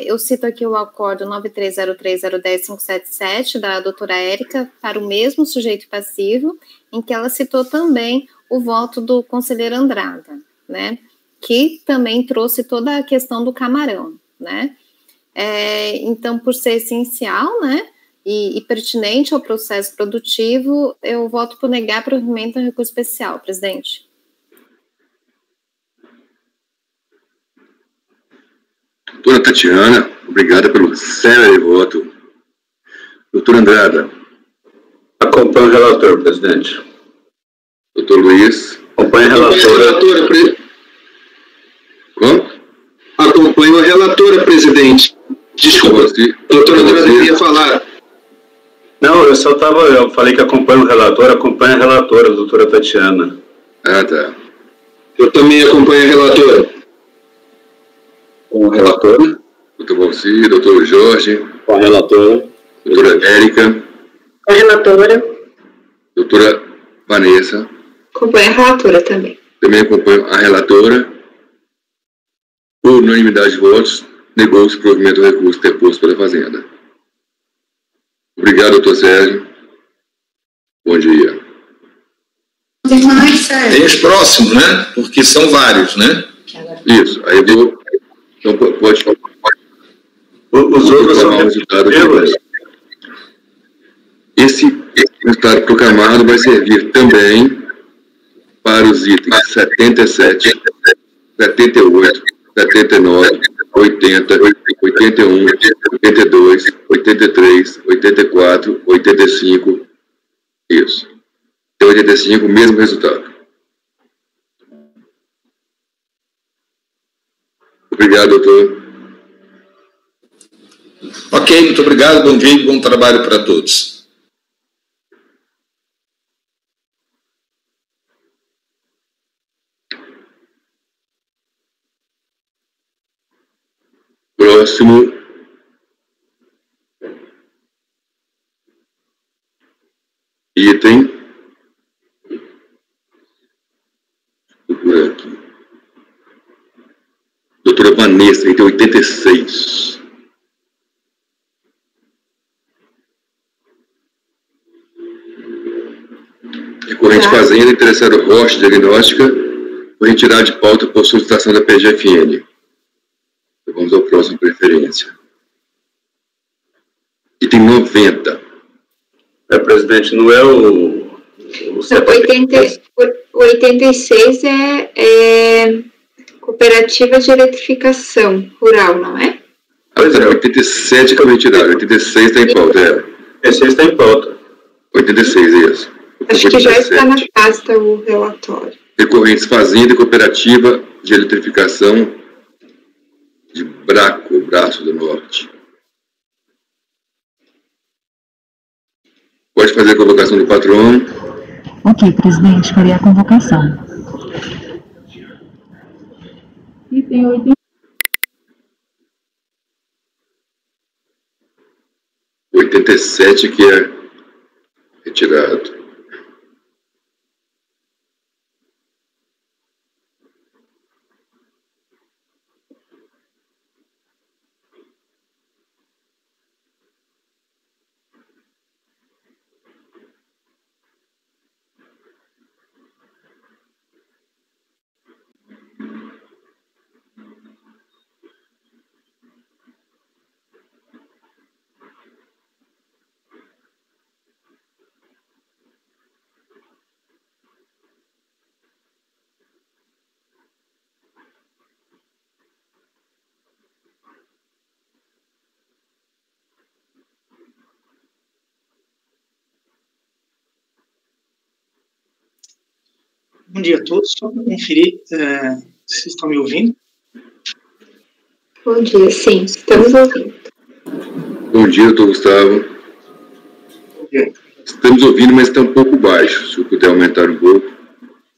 eu cito aqui o acordo 9303010577 da doutora Érica para o mesmo sujeito passivo, em que ela citou também o voto do conselheiro Andrada, né, que também trouxe toda a questão do camarão, né. Então, por ser essencial, né, e pertinente ao processo produtivo, eu voto por negar provimento ao recurso especial, presidente. Doutora Tatiana, obrigada pelo célere voto. Doutor Andrada. Acompanho o relator, presidente. Doutor Luiz. Acompanho a relatora. Como? Acompanho a relatora, presidente. Desculpa, doutor Andrada queria falar. Não, eu falei que acompanho o relator, acompanho a relatora, doutora Tatiana. Tá. Eu também acompanho a relatora. Com a relatora. Doutor Valci, doutor Jorge. Com a relatora. Doutora Érica. Com a relatora. Doutora Vanessa. Acompanha a relatora também. Também acompanho a relatora. Por unanimidade de votos, negou-se o provimento do recurso interposto pela Fazenda. Obrigado, doutor Sérgio. Bom dia. Tem os próximos, né? Porque são vários, né? Isso. Aí eu vou... Então, pode... Os outros são resultados. Esse resultado proclamado vai servir também para os itens 77, 78, 79, 80, 81, 82, 83, 84, 85. Isso. Até 85, mesmo resultado. Obrigado, doutor. Ok, muito obrigado, bom dia e bom trabalho para todos. Próximo. Item. Vou procurar aqui. Doutora Vanessa, item 86. Recorrente Fazenda, interessado Rocha Diagnóstica, foi retirado de pauta por solicitação da PGFN. Então, vamos ao próximo preferência. Item 90. Presidente, não é o 86 é cooperativa de eletrificação rural, não é? Pois é, 87 que eu retirar, 86 está em pauta, 86 está em pauta. 86, isso. Acho que já está na pasta o relatório. Recorrentes Fazenda e Cooperativa de Eletrificação de Braco, Braço do Norte. Pode fazer a convocação do patrão. Ok, presidente, farei a convocação. Item 87 que é retirado. Bom dia a todos. Só para conferir se estão me ouvindo. Bom dia, sim, estamos ouvindo. Bom dia, doutor Gustavo. Bom dia. Estamos ouvindo, mas está um pouco baixo. Se eu puder aumentar um pouco.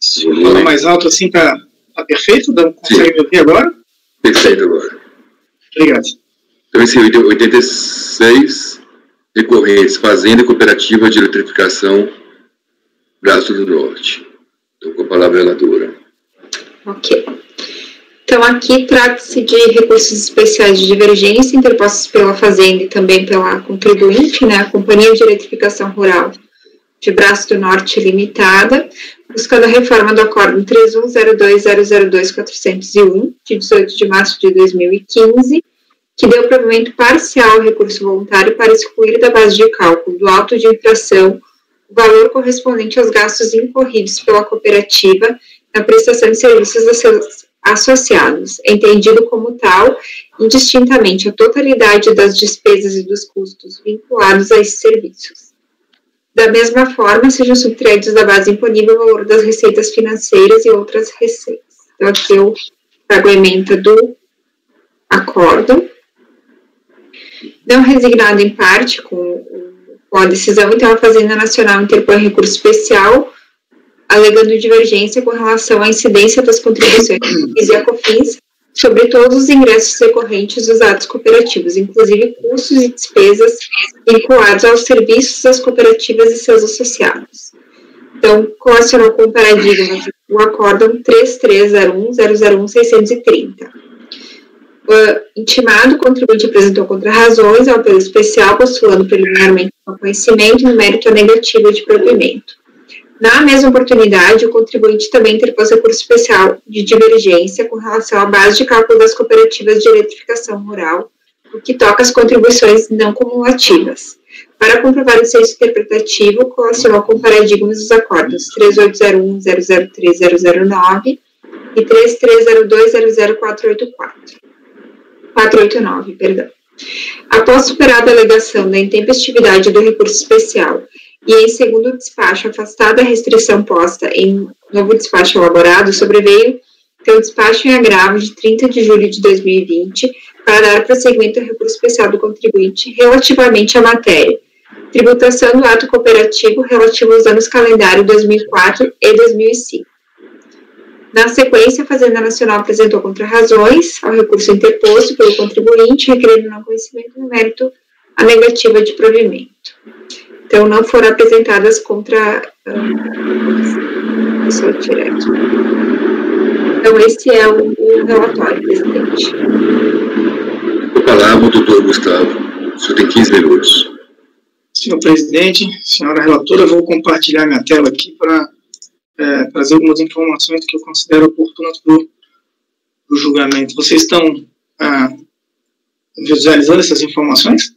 Se eu falar mais alto assim, está perfeito? Consegue me ouvir agora? Perfeito agora. Obrigado. Então, esse é 86, recorrentes, Fazenda e Cooperativa de Eletrificação, Braço do Norte. Estou com a palavra relatora. Ok. Então, aqui trata-se de recursos especiais de divergência interpostos pela Fazenda e também pela contribuinte, né, a Companhia de Eletrificação Rural de Braço do Norte Limitada, buscando a reforma do Acórdão 3102002401, de 18 de março de 2015, que deu provimento parcial ao recurso voluntário para excluir da base de cálculo do auto de infração o valor correspondente aos gastos incorridos pela cooperativa na prestação de serviços a seus associados, entendido como tal, indistintamente a totalidade das despesas e dos custos vinculados a esses serviços. Da mesma forma, sejam subtraídos da base imponível o valor das receitas financeiras e outras receitas. Então, aqui eu trago a ementa do acórdão. Não resignado em parte com a decisão, então a Fazenda Nacional interpõe recurso especial, alegando divergência com relação à incidência das contribuições PIS e ACOFINS sobre todos os ingressos recorrentes dos atos cooperativos, inclusive custos e despesas vinculados aos serviços das cooperativas e seus associados. Então, relacionou com o paradigma o acórdão 3301-001-630. Intimado, o contribuinte apresentou contra-razões ao apelo especial, postulando preliminarmente o conhecimento no mérito a negativa de provimento. Na mesma oportunidade, o contribuinte também interpôs recurso especial de divergência com relação à base de cálculo das cooperativas de eletrificação rural, o que toca as contribuições não cumulativas. Para comprovar o senso interpretativo, colacionou com paradigmas dos acórdãos 3801-003-009 e 3302-00489, perdão. Após superada a alegação da intempestividade do recurso especial e em segundo despacho afastada a restrição posta em novo despacho elaborado, sobreveio o despacho em agravo de 30 de julho de 2020 para dar prosseguimento ao recurso especial do contribuinte relativamente à matéria, tributação do ato cooperativo relativo aos anos calendário 2004 e 2005. Na sequência, a Fazenda Nacional apresentou contra-razões ao recurso interposto pelo contribuinte, requerendo não conhecimento no mérito a negativa de provimento. Então, não foram apresentadas pessoa direta. Então, esse é o relatório, presidente. Com a palavra, o doutor Gustavo. O senhor tem 15 minutos. Senhor presidente, senhora relatora, eu vou compartilhar minha tela aqui para trazer algumas informações que eu considero oportunas para o julgamento. Vocês estão visualizando essas informações?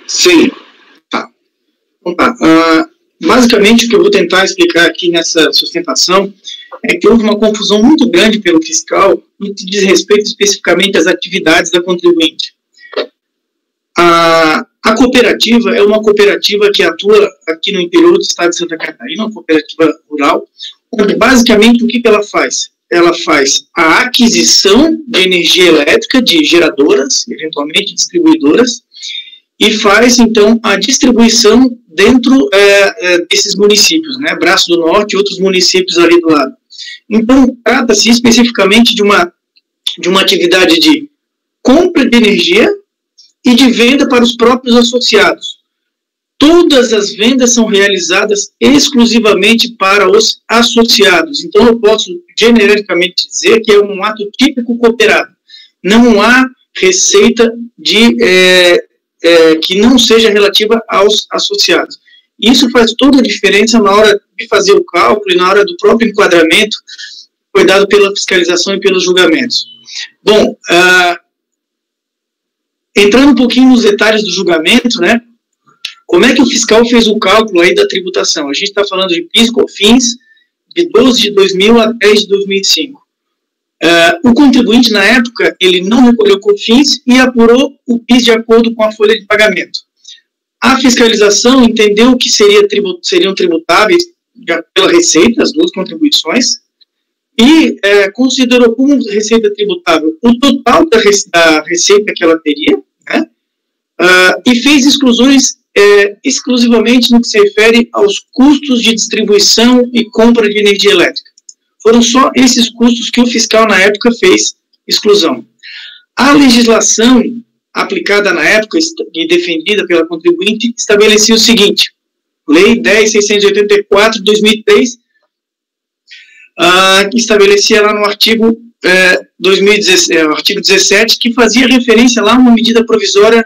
Sim. Tá. Então, basicamente, o que eu vou tentar explicar aqui nessa sustentação é que houve uma confusão muito grande pelo fiscal no que diz respeito especificamente às atividades da contribuinte. A cooperativa é uma cooperativa que atua aqui no interior do estado de Santa Catarina, uma cooperativa rural, onde basicamente o que ela faz? Ela faz a aquisição de energia elétrica de geradoras, eventualmente distribuidoras, e faz, então, a distribuição dentro desses municípios, né, Braço do Norte e outros municípios ali do lado. Então, trata-se especificamente de uma atividade de compra de energia e de venda para os próprios associados. Todas as vendas são realizadas exclusivamente para os associados. Então, eu posso genericamente dizer que é um ato típico cooperado. Não há receita que não seja relativa aos associados. Isso faz toda a diferença na hora de fazer o cálculo e na hora do próprio enquadramento que foi dado pela fiscalização e pelos julgamentos. Bom, entrando um pouquinho nos detalhes do julgamento, né, como é que o fiscal fez o cálculo aí da tributação? A gente está falando de PIS e COFINS de 12 de 2000 a 10 de 2005. O contribuinte, na época, ele não recolheu COFINS e apurou o PIS de acordo com a folha de pagamento. A fiscalização entendeu que seriam tributáveis pela receita, as duas contribuições, e considerou como receita tributável o total da receita que ela teria, né, e fez exclusões exclusivamente no que se refere aos custos de distribuição e compra de energia elétrica. Foram só esses custos que o fiscal, na época, fez exclusão. A legislação aplicada na época e defendida pela contribuinte estabelecia o seguinte: Lei 10.684, de 2003, que estabelecia lá no artigo 17, que fazia referência lá a uma medida provisória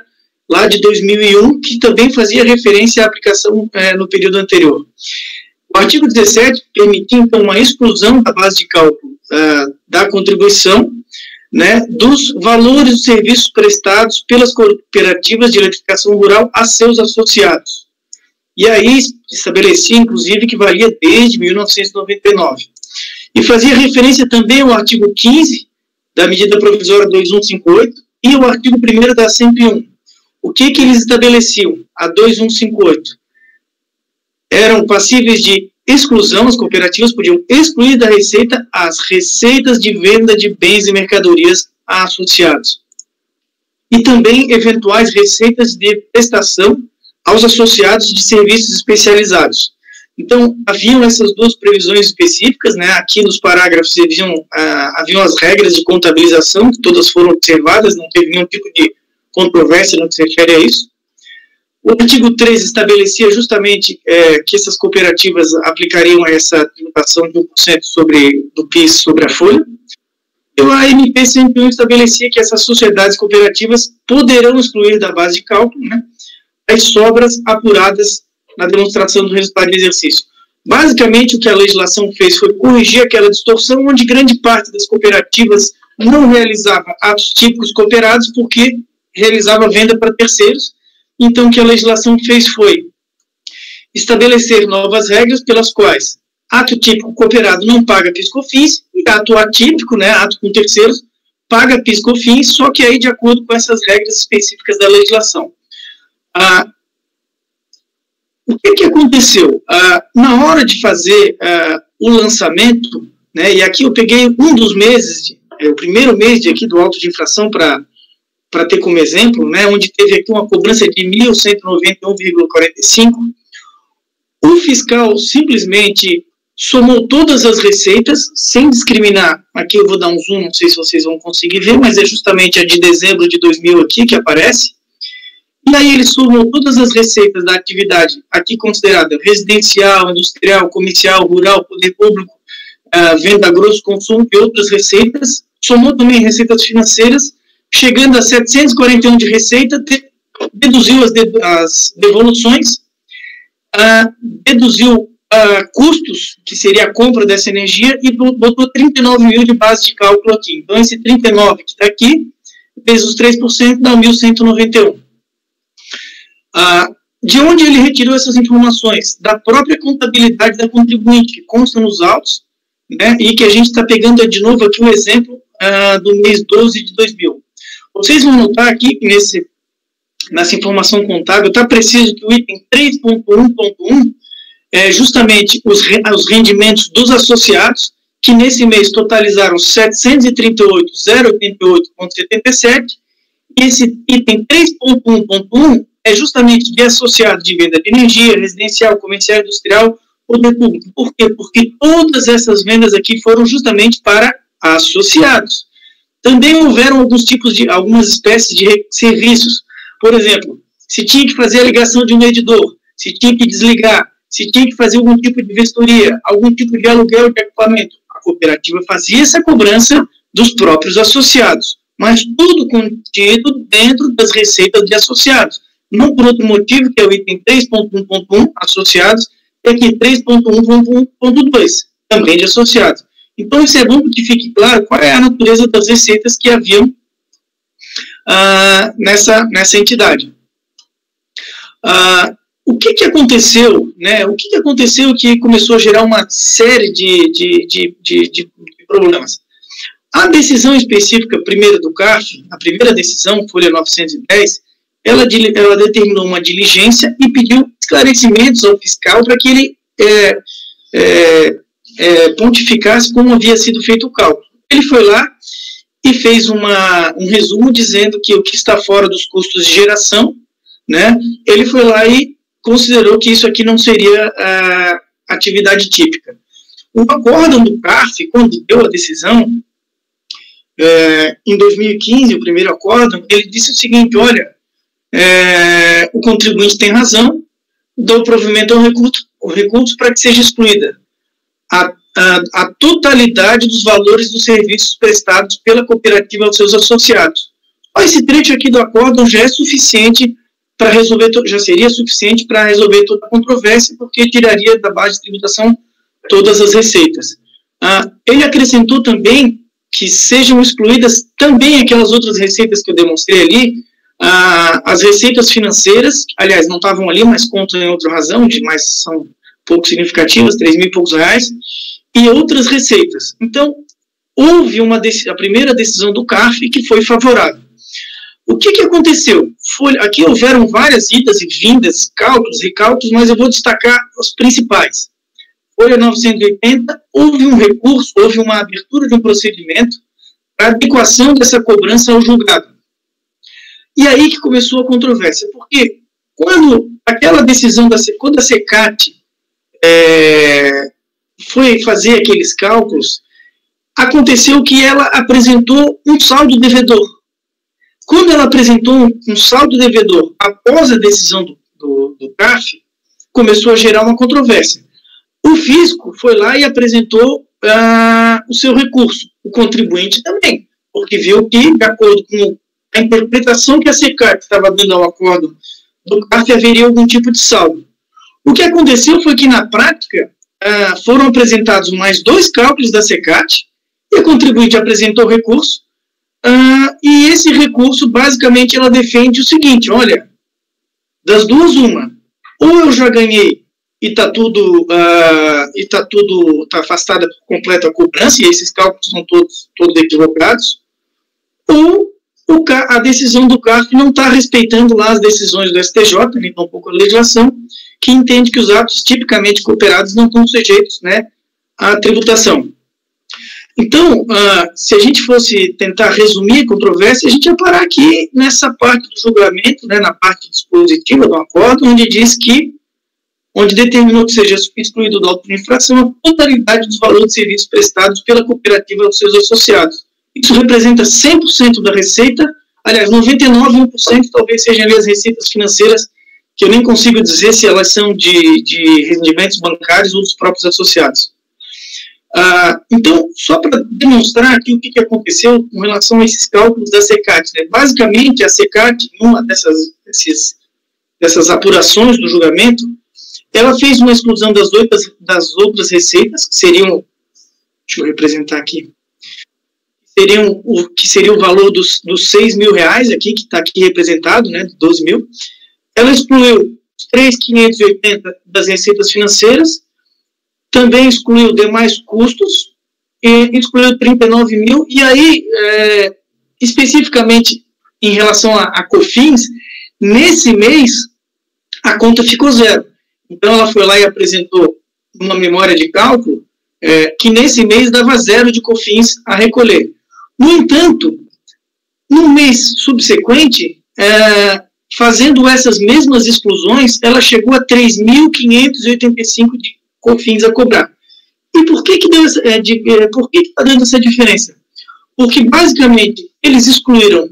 lá de 2001, que também fazia referência à aplicação no período anterior. O artigo 17 permitia, então, uma exclusão da base de cálculo da contribuição, né, dos valores dos serviços prestados pelas cooperativas de eletrificação rural a seus associados. E aí estabelecia, inclusive, que valia desde 1999. E fazia referência também ao artigo 15 da medida provisória 2158 e o artigo 1º da 101. O que eles estabeleciam? A 2158. Eram passíveis de exclusão, as cooperativas podiam excluir da receita as receitas de venda de bens e mercadorias a associados. E também eventuais receitas de prestação aos associados de serviços especializados. Então, haviam essas duas previsões específicas, né? Aqui nos parágrafos haviam as regras de contabilização, que todas foram observadas, não teve nenhum tipo de controvérsia no que se refere a isso. O artigo 13 estabelecia justamente que essas cooperativas aplicariam essa tributação de 1% do PIS sobre a folha. E a MP 101 estabelecia que essas sociedades cooperativas poderão excluir da base de cálculo, né, as sobras apuradas na demonstração do resultado do exercício. Basicamente, o que a legislação fez foi corrigir aquela distorção onde grande parte das cooperativas não realizava atos típicos cooperados porque realizava venda para terceiros. Então, o que a legislação fez foi estabelecer novas regras pelas quais ato típico cooperado não paga PIS/COFINS e ato atípico, né, ato com terceiros, paga PIS/COFINS, só que aí de acordo com essas regras específicas da legislação. O que aconteceu? Na hora de fazer o lançamento, né, e aqui eu peguei um dos meses, o primeiro mês aqui do auto de infração para ter como exemplo, né, onde teve aqui uma cobrança de 1.191,45, o fiscal simplesmente somou todas as receitas, sem discriminar. Aqui eu vou dar um zoom, não sei se vocês vão conseguir ver, mas é justamente a de dezembro de 2000 aqui que aparece. E aí ele somou todas as receitas da atividade aqui considerada residencial, industrial, comercial, rural, poder público, venda a grosso consumo e outras receitas, somou também receitas financeiras, chegando a 741 de receita, deduziu as devoluções, deduziu custos, que seria a compra dessa energia, e botou 39 mil de base de cálculo aqui. Então, esse 39 que está aqui, vezes os 3%, dá 1.191. De onde ele retirou essas informações? Da própria contabilidade da contribuinte, que consta nos autos, né, e que a gente está pegando de novo aqui um exemplo do mês 12 de 2000. Vocês vão notar aqui que nessa informação contábil está preciso que o item 3.1.1 é justamente os rendimentos dos associados, que nesse mês totalizaram 738.088,77, e esse item 3.1.1 é justamente de associado de venda de energia, residencial, comercial, industrial, poder público. Por quê? Porque todas essas vendas aqui foram justamente para associados. Também houveram algumas espécies de serviços. Por exemplo, se tinha que fazer a ligação de um medidor, se tinha que desligar, se tinha que fazer algum tipo de vistoria, algum tipo de aluguel de equipamento, a cooperativa fazia essa cobrança dos próprios associados, mas tudo contido dentro das receitas de associados. Não por outro motivo, que é o item 3.1.1, associados, e aqui 3.1.1.2, também de associados. Então, isso é bom que fique claro qual é a natureza das receitas que haviam nessa entidade. O que aconteceu, né? O que aconteceu que começou a gerar uma série de problemas? A decisão específica, primeiro do CARF, a primeira decisão, folha 910, ela determinou uma diligência e pediu esclarecimentos ao fiscal para que ele pontificasse como havia sido feito o cálculo. Ele foi lá e fez um resumo dizendo que o que está fora dos custos de geração, né, ele foi lá e considerou que isso aqui não seria atividade típica. O acórdão do CARF, quando deu a decisão, em 2015, o primeiro acórdão, ele disse o seguinte: olha, o contribuinte tem razão, dou provimento ao recurso para que seja excluída a totalidade dos valores dos serviços prestados pela cooperativa aos seus associados. Esse trecho aqui do acórdão já é suficiente para resolver, já seria suficiente para resolver toda a controvérsia, porque tiraria da base de tributação todas as receitas. Ele acrescentou também que sejam excluídas também aquelas outras receitas que eu demonstrei ali, as receitas financeiras, aliás, não estavam ali, mas contam em outra razão, mas são pouco significativas, 3 mil e poucos reais, e outras receitas. Então, houve a primeira decisão do CARF que foi favorável. O que aconteceu? Aqui houveram várias idas e vindas, cálculos, recálculos, mas eu vou destacar os principais. Folha 980, houve um recurso, houve uma abertura de um procedimento para adequação dessa cobrança ao julgado. E aí que começou a controvérsia, porque quando aquela decisão, quando a SECAT foi fazer aqueles cálculos, aconteceu que ela apresentou um saldo devedor. Quando ela apresentou um saldo devedor após a decisão do CARF começou a gerar uma controvérsia. O fisco foi lá e apresentou o seu recurso, o contribuinte também, porque viu que, de acordo com a interpretação que a SECAT estava dando ao acordo do CARF, haveria algum tipo de saldo. O que aconteceu foi que, na prática, foram apresentados mais 2 cálculos da SECAT, e a contribuinte apresentou o recurso, e esse recurso, basicamente, ela defende o seguinte: olha, das duas, uma, ou eu já ganhei e está tudo afastada por completa cobrança, e esses cálculos são todos equivocados, ou a decisão do CARF não está respeitando lá as decisões do STJ, nem tampouco a legislação, que entende que os atos tipicamente cooperados não estão sujeitos, né, à tributação. Então, se a gente fosse tentar resumir a controvérsia, a gente ia parar aqui nessa parte do julgamento, né, na parte dispositiva do acordo, onde determinou que seja excluído do auto de infração a totalidade dos valores de serviços prestados pela cooperativa aos seus associados. Isso representa 100% da receita, aliás, 99,1% talvez sejam ali as receitas financeiras, que eu nem consigo dizer se elas são de rendimentos bancários ou dos próprios associados. Então, só para demonstrar aqui o que aconteceu com relação a esses cálculos da SECAT, né? Basicamente, a SECAT, em uma dessas apurações do julgamento, ela fez uma exclusão das outras receitas, que seriam, deixa eu representar aqui, que seria o valor dos R$6.000 aqui, que está aqui representado, né, de 12 mil. Ela excluiu os 3.580 das receitas financeiras, também excluiu demais custos, e excluiu 39 mil, e aí, especificamente em relação a COFINS, nesse mês, a conta ficou zero. Então, ela foi lá e apresentou uma memória de cálculo que nesse mês dava zero de COFINS a recolher. No entanto, no mês subsequente, fazendo essas mesmas exclusões, ela chegou a 3.585 de COFINS a cobrar. E por que está dando essa diferença? Porque, basicamente, eles excluíram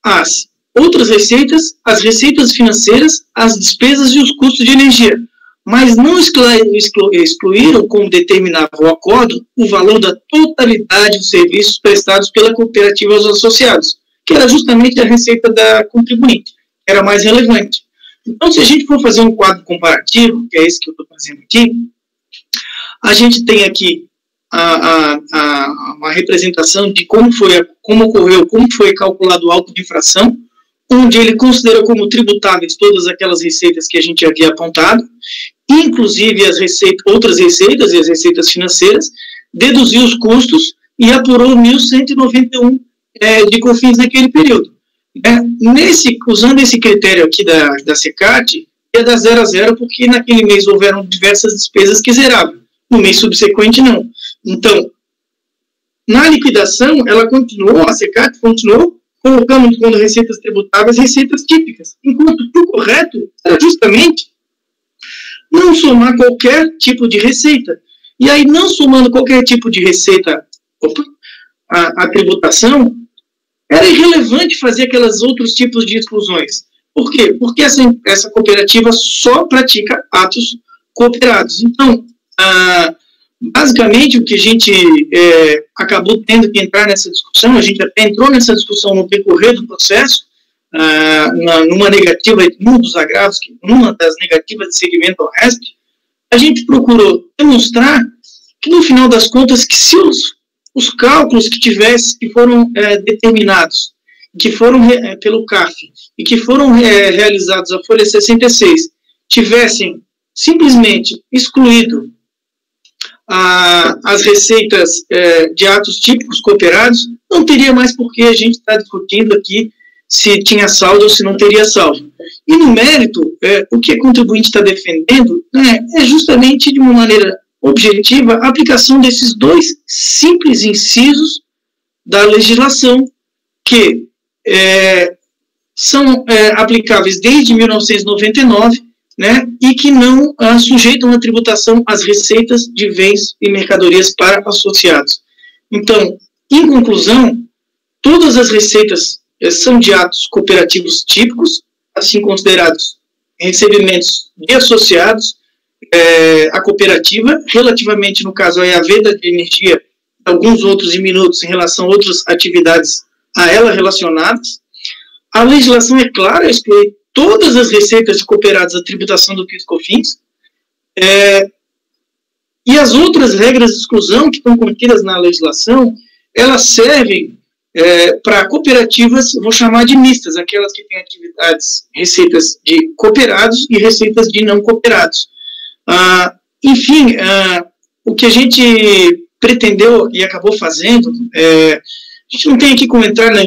as outras receitas, as receitas financeiras, as despesas e os custos de energia, mas não excluíram, como determinava o acordo, o valor da totalidade dos serviços prestados pela cooperativa aos associados, que era justamente a receita da contribuinte, que era mais relevante. Então, se a gente for fazer um quadro comparativo, que é esse que eu estou fazendo aqui, a gente tem aqui uma representação de como foi calculado o auto de infração, onde ele considerou como tributáveis todas aquelas receitas que a gente havia apontado, inclusive outras receitas e as receitas financeiras, deduziu os custos e apurou 1.191 de COFINS naquele período. Usando esse critério aqui da SECAT, ia dar 0 a 0, porque naquele mês houveram diversas despesas que zeravam, no mês subsequente não. Então, na liquidação, a SECAT continuou colocando como receitas tributáveis receitas típicas, enquanto o correto era justamente não somar qualquer tipo de receita. E aí, não somando qualquer tipo de receita, a tributação, era irrelevante fazer aqueles outros tipos de exclusões. Por quê? Porque essa cooperativa só pratica atos cooperados. Então, basicamente, o que a gente acabou tendo que entrar nessa discussão, a gente até entrou nessa discussão no decorrer do processo, numa dos agravos, numa das negativas de segmento ao RESP, a gente procurou demonstrar que, no final das contas, que se os cálculos que foram determinados, que foram pelo CARF, e que foram realizados à folha 66, tivessem simplesmente excluído as receitas de atos típicos cooperados, não teria mais por que a gente estar discutindo aqui se tinha saldo ou se não teria saldo. E no mérito, o que a contribuinte está defendendo é justamente, de uma maneira objetiva, a aplicação desses 2 simples incisos da legislação, que são aplicáveis desde 1999, né, e que não sujeitam a tributação às receitas de bens e mercadorias para associados. Então, em conclusão, todas as receitas são de atos cooperativos típicos, assim considerados recebimentos de associados à cooperativa, relativamente, no caso, à venda de energia, alguns outros diminutos em relação a outras atividades a ela relacionadas. A legislação é clara, exclui todas as receitas de cooperados da tributação do PIS/COFINS, e as outras regras de exclusão que estão contidas na legislação, elas servem para cooperativas, vou chamar de mistas, aquelas que têm atividades, receitas de cooperados e receitas de não cooperados. Enfim, o que a gente pretendeu e acabou fazendo, a gente não tem aqui como entrar na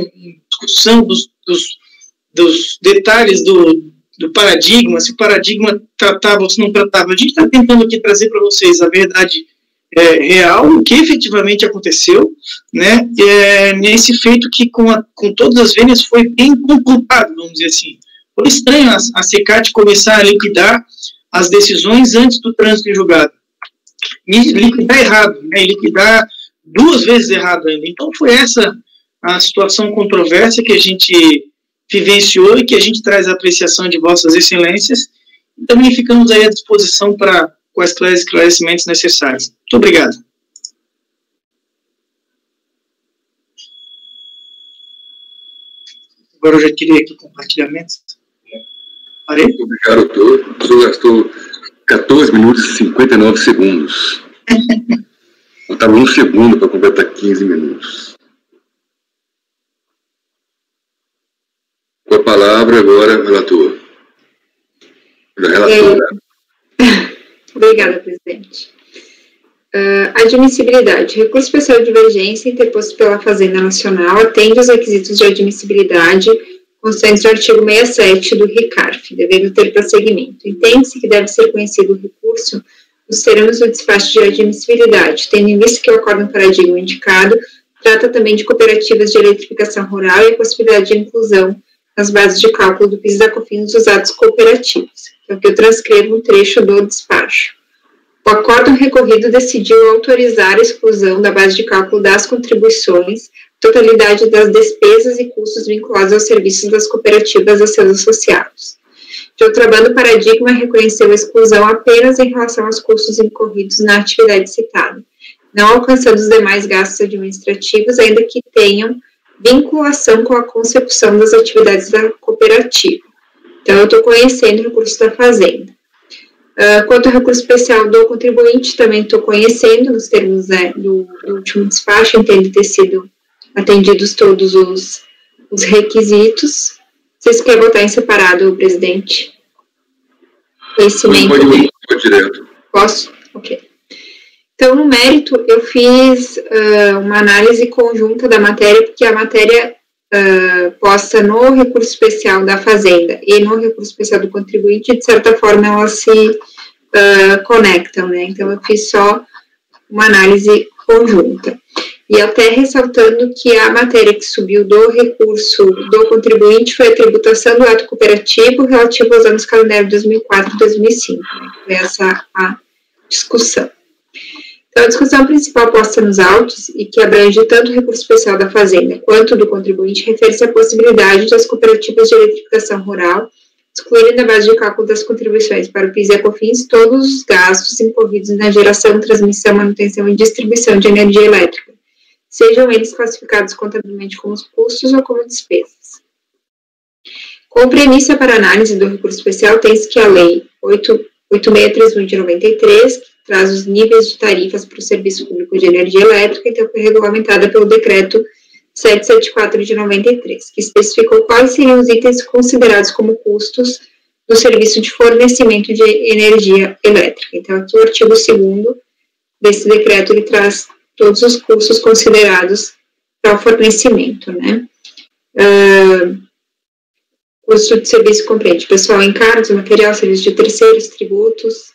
discussão dos detalhes do paradigma, se o paradigma tratava ou se não tratava. A gente está tentando aqui trazer para vocês a verdade real, o que efetivamente aconteceu, né, nesse feito que com todas as vênias foi bem complicado, vamos dizer assim. Foi estranho a CECAT começar a liquidar as decisões antes do trânsito em julgado. E liquidar errado, né, e liquidar 2 vezes errado ainda. Então foi essa a situação controversa que a gente vivenciou e que a gente traz a apreciação de vossas excelências. E também ficamos aí à disposição para quaisquer esclarecimentos necessários. Muito obrigado. Agora eu já tirei aqui o compartilhamento. Parei? Obrigado, doutor. O senhor gastou 14 minutos e 59 segundos. Faltava 1 segundo para completar 15 minutos. Com a palavra agora, relator. Da relatora. Obrigada, presidente. Admissibilidade. Recurso especial de divergência interposto pela Fazenda Nacional atende aos requisitos de admissibilidade constantes no artigo 67 do RICARF, devendo ter prosseguimento. Entende-se que deve ser conhecido o recurso nos termos do despacho de admissibilidade, tendo em vista que o acordo paradigma indicado trata também de cooperativas de eletrificação rural e a possibilidade de inclusão nas bases de cálculo do PIS e da COFINS dos atos cooperativos. Então, que eu transcrevo um trecho do despacho. O acórdão recorrido decidiu autorizar a exclusão da base de cálculo das contribuições, totalidade das despesas e custos vinculados aos serviços das cooperativas a seus associados. De outra banda, o paradigma reconheceu a exclusão apenas em relação aos custos incorridos na atividade citada, não alcançando os demais gastos administrativos, ainda que tenham vinculação com a concepção das atividades da cooperativa. Então, eu estou conhecendo o recurso da Fazenda. Quanto ao recurso especial do contribuinte, também estou conhecendo, nos termos do último despacho, entendo ter sido atendidos todos os requisitos. Vocês querem votar em separado, presidente? Conhecimento. Pode direto. Posso? Ok. Então, no mérito, eu fiz uma análise conjunta da matéria, porque a matéria posta no recurso especial da Fazenda e no recurso especial do contribuinte, de certa forma, elas se conectam, né? Então, eu fiz só uma análise conjunta. E até ressaltando que a matéria que subiu do recurso do contribuinte foi a tributação do ato cooperativo relativo aos anos calendário 2004 e 2005. Né? Foi essa a discussão. Então, a discussão principal posta nos autos, e que abrange tanto o recurso especial da Fazenda quanto do contribuinte, refere-se à possibilidade das cooperativas de eletrificação rural excluírem da base de cálculo das contribuições para o PIS e a COFINS todos os gastos incorridos na geração, transmissão, manutenção e distribuição de energia elétrica, sejam eles classificados contabilmente como custos ou como despesas. Como premissa para análise do recurso especial, tem-se que a Lei 8631 de 93, que traz os níveis de tarifas para o Serviço Público de Energia Elétrica, então foi regulamentada pelo Decreto 774 de 93, que especificou quais seriam os itens considerados como custos do serviço de fornecimento de energia elétrica. Então, aqui o artigo 2º desse decreto, ele traz todos os custos considerados para o fornecimento, né? Custo de serviço compreende pessoal, encargos, material, serviço de terceiros, tributos,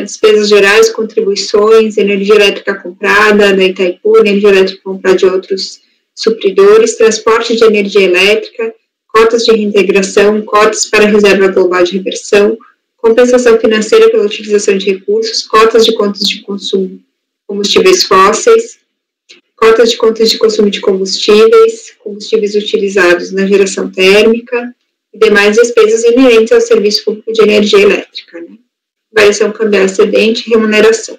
despesas gerais, contribuições, energia elétrica comprada da Itaipu, energia elétrica comprada de outros supridores, transporte de energia elétrica, cotas de reintegração, cotas para reserva global de reversão, compensação financeira pela utilização de recursos, cotas de contas de consumo combustíveis fósseis, cotas de contas de consumo de combustíveis, combustíveis utilizados na geração térmica, e demais despesas inerentes ao serviço público de energia elétrica, né? Variação cambial excedente e remuneração.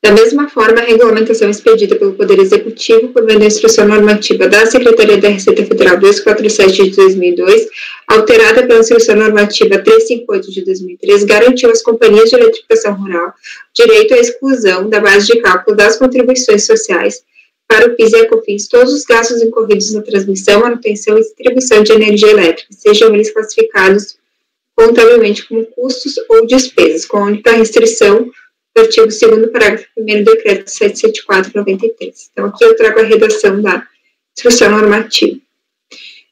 Da mesma forma, a regulamentação expedida pelo Poder Executivo por meio da Instrução Normativa da Secretaria da Receita Federal 247 de 2002, alterada pela Instrução Normativa 358 de 2003, garantiu às companhias de eletrificação rural direito à exclusão da base de cálculo das contribuições sociais para o PIS e a COFINS todos os gastos incorridos na transmissão, manutenção e distribuição de energia elétrica, sejam eles classificados contabilmente como custos ou despesas, com a única restrição do artigo 2º, parágrafo 1º do decreto 774/93. Então, aqui eu trago a redação da instrução normativa.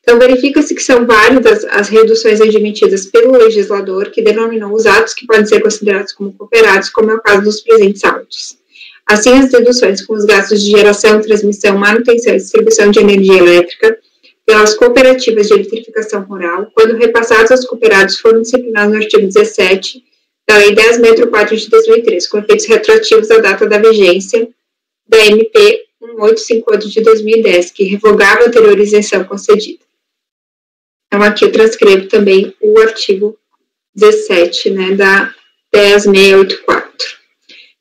Então, verifica-se que são válidas as reduções admitidas pelo legislador, que denominou os atos que podem ser considerados como cooperados, como é o caso dos presentes autos. Assim, as deduções com os gastos de geração, transmissão, manutenção e distribuição de energia elétrica pelas cooperativas de eletrificação rural, quando repassados aos cooperados, foram disciplinados no artigo 17 da Lei 10.064 de 2003, com efeitos retroativos à data da vigência da MP 1858 de 2010, que revogava a anterior isenção concedida. Então, aqui eu transcrevo também o artigo 17, né, da 10.684.